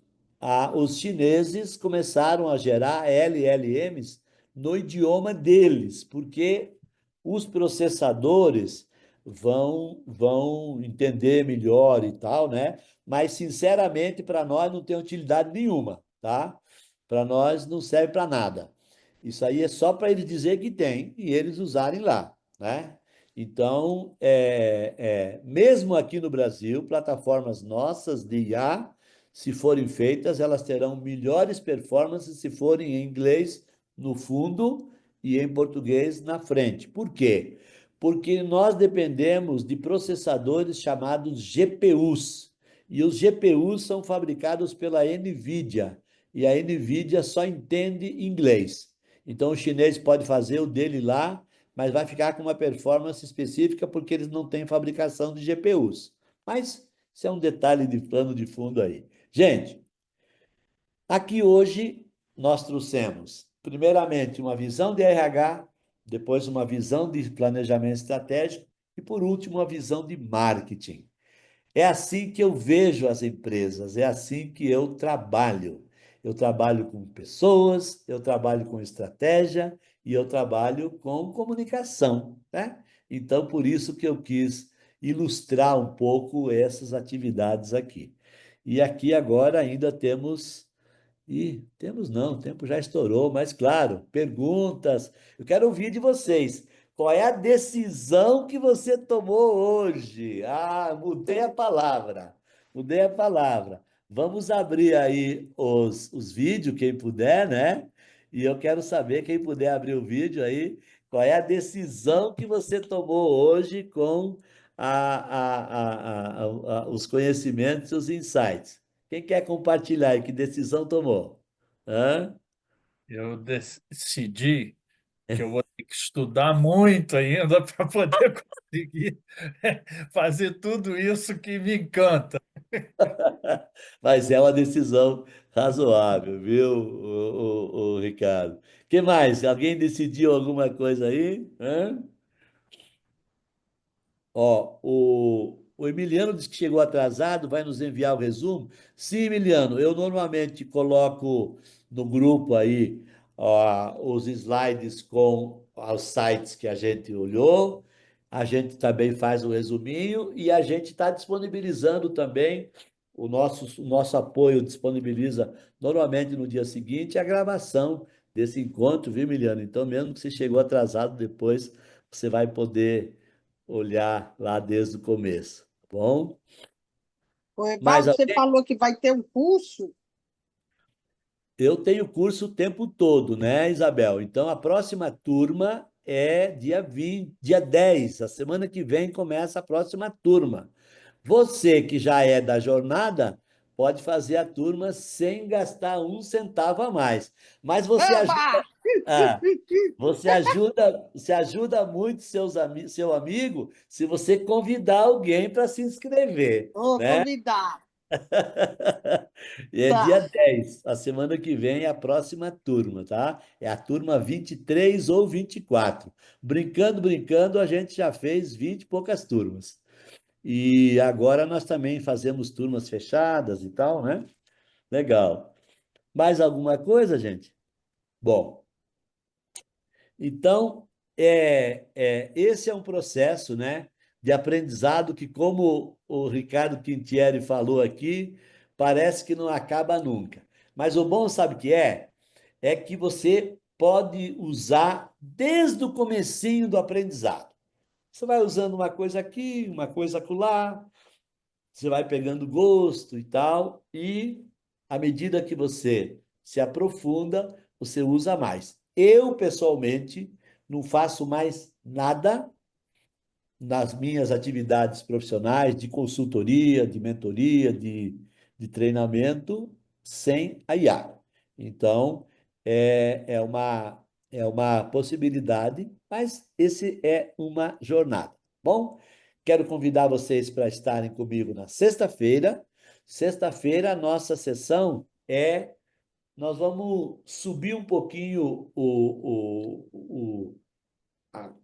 os chineses começaram a gerar LLMs no idioma deles, porque os processadores vão entender melhor e tal, né? Mas, sinceramente, para nós não tem utilidade nenhuma, tá? Para nós não serve para nada. Isso aí é só para eles dizer que tem e eles usarem lá, né? Então, mesmo aqui no Brasil, plataformas nossas de IA, se forem feitas, elas terão melhores performances se forem em inglês no fundo e em português na frente. Por quê? Porque nós dependemos de processadores chamados GPUs. E os GPUs são fabricados pela NVIDIA. E a NVIDIA só entende inglês. Então, o chinês pode fazer o dele lá, mas vai ficar com uma performance específica porque eles não têm fabricação de GPUs. Mas isso é um detalhe de plano de fundo aí. Gente, aqui hoje nós trouxemos, primeiramente, uma visão de RH, depois uma visão de planejamento estratégico e, por último, uma visão de marketing. É assim que eu vejo as empresas, é assim que eu trabalho. Eu trabalho com pessoas, eu trabalho com estratégia e eu trabalho com comunicação, né? Então, por isso que eu quis ilustrar um pouco essas atividades aqui. E aqui agora ainda temos temos não, o tempo já estourou, mas claro, perguntas. Eu quero ouvir de vocês. Qual é a decisão que você tomou hoje? Ah, mudei a palavra. Mudei a palavra. Vamos abrir aí os vídeos, quem puder, né? E eu quero saber, quem puder abrir o vídeo aí, qual é a decisão que você tomou hoje com os conhecimentos e os insights. Quem quer compartilhar aí? Que decisão tomou? Hã? Eu decidi que eu vou ter que estudar muito ainda para poder conseguir fazer tudo isso que me encanta. Mas é uma decisão razoável, viu, o Ricardo? Que mais? Alguém decidiu alguma coisa aí? Hã? Ó, o Emiliano disse que chegou atrasado, vai nos enviar o resumo. Sim, Emiliano, eu normalmente coloco no grupo aí, ó, os slides com os sites que a gente olhou. A gente também faz o resuminho e a gente está disponibilizando também o nosso apoio disponibiliza normalmente no dia seguinte a gravação desse encontro, viu, Emiliano? Então, mesmo que você chegou atrasado depois, você vai poder olhar lá desde o começo, tá bom? Ô, Mas Evaldo, você falou que vai ter um curso? eu tenho curso o tempo todo, né, Isabel? Então, a próxima turma é dia 20, dia 10. A semana que vem começa a próxima turma. Você que já é da jornada, pode fazer a turma sem gastar um centavo a mais. Mas Eba! ah, você ajuda muito seu amigo se você convidar alguém para se inscrever, Vou né? convidar. E é Tá. dia 10, a semana que vem é a próxima turma, tá? É a turma 23 ou 24. Brincando, brincando, a gente já fez 20 e poucas turmas. E agora nós também fazemos turmas fechadas e tal, né? Legal. Mais alguma coisa, gente? Bom, então, esse é um processo, né, de aprendizado que, como o Ricardo Quintieri falou aqui, parece que não acaba nunca. Mas o bom, sabe o que é? É que você pode usar desde o comecinho do aprendizado. Você vai usando uma coisa aqui, uma coisa acolá, você vai pegando gosto e tal, e à medida que você se aprofunda, você usa mais. Eu, pessoalmente, não faço mais nada nas minhas atividades profissionais de consultoria, de mentoria, de treinamento, sem a IA. Então, é uma possibilidade, mas esse é uma jornada. Bom, quero convidar vocês para estarem comigo na sexta-feira. Sexta-feira, a nossa sessão nós vamos subir um pouquinho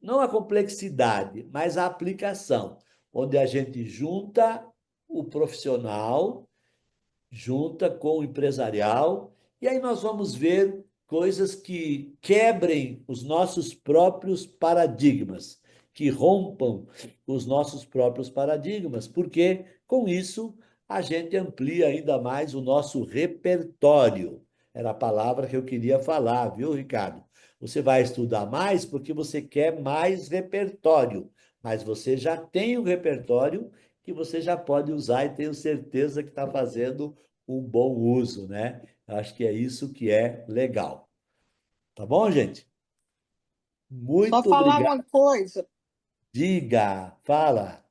não a complexidade, mas a aplicação, onde a gente junta o profissional, junta com o empresarial, e aí nós vamos ver coisas que quebrem os nossos próprios paradigmas, que rompam os nossos próprios paradigmas, porque com isso a gente amplia ainda mais o nosso repertório. Era a palavra que eu queria falar, viu, Ricardo? Você vai estudar mais porque você quer mais repertório, mas você já tem um repertório que você já pode usar e tenho certeza que está fazendo um bom uso, né? Acho que é isso que é legal. Tá bom, gente? Só Muito falar obrigado. uma coisa, Diga, fala.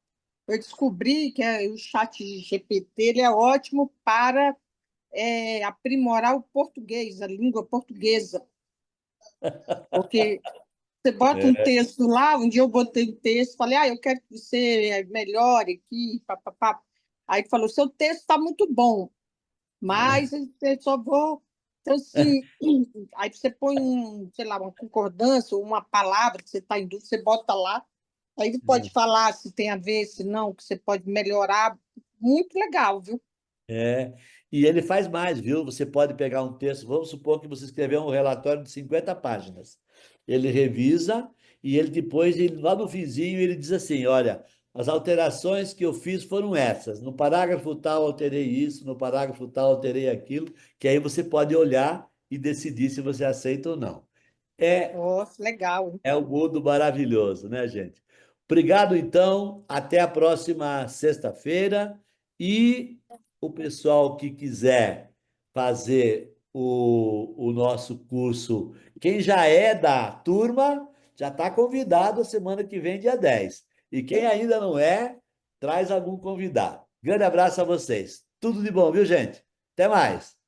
eu descobri que o chat GPT ele é ótimo para aprimorar o português, a língua portuguesa, porque você bota um É, texto lá, um dia eu botei um texto, falei, eu quero que você melhore aqui, papapá. Aí ele falou, seu texto está muito bom, mas eu só vou. Então, assim, aí você põe sei lá, uma concordância, ou uma palavra que você está em dúvida, você bota lá, aí ele pode falar se tem a ver, se não, que você pode melhorar. Muito legal, viu? É, e ele faz mais, viu? Você pode pegar um texto, vamos supor que você escreveu um relatório de 50 páginas. Ele revisa e ele depois, lá no finzinho, ele diz assim: olha, as alterações que eu fiz foram essas. No parágrafo tal, alterei isso, no parágrafo tal, alterei aquilo, que aí você pode olhar e decidir se você aceita ou não. É Nossa, legal, hein? é um mundo maravilhoso, né, gente? Obrigado, então. Até a próxima sexta-feira. E o pessoal que quiser fazer o nosso curso, quem já é da turma, já está convidado a semana que vem, dia 10. E quem ainda não é, traz algum convidado. Grande abraço a vocês. Tudo de bom, viu, gente? Até mais.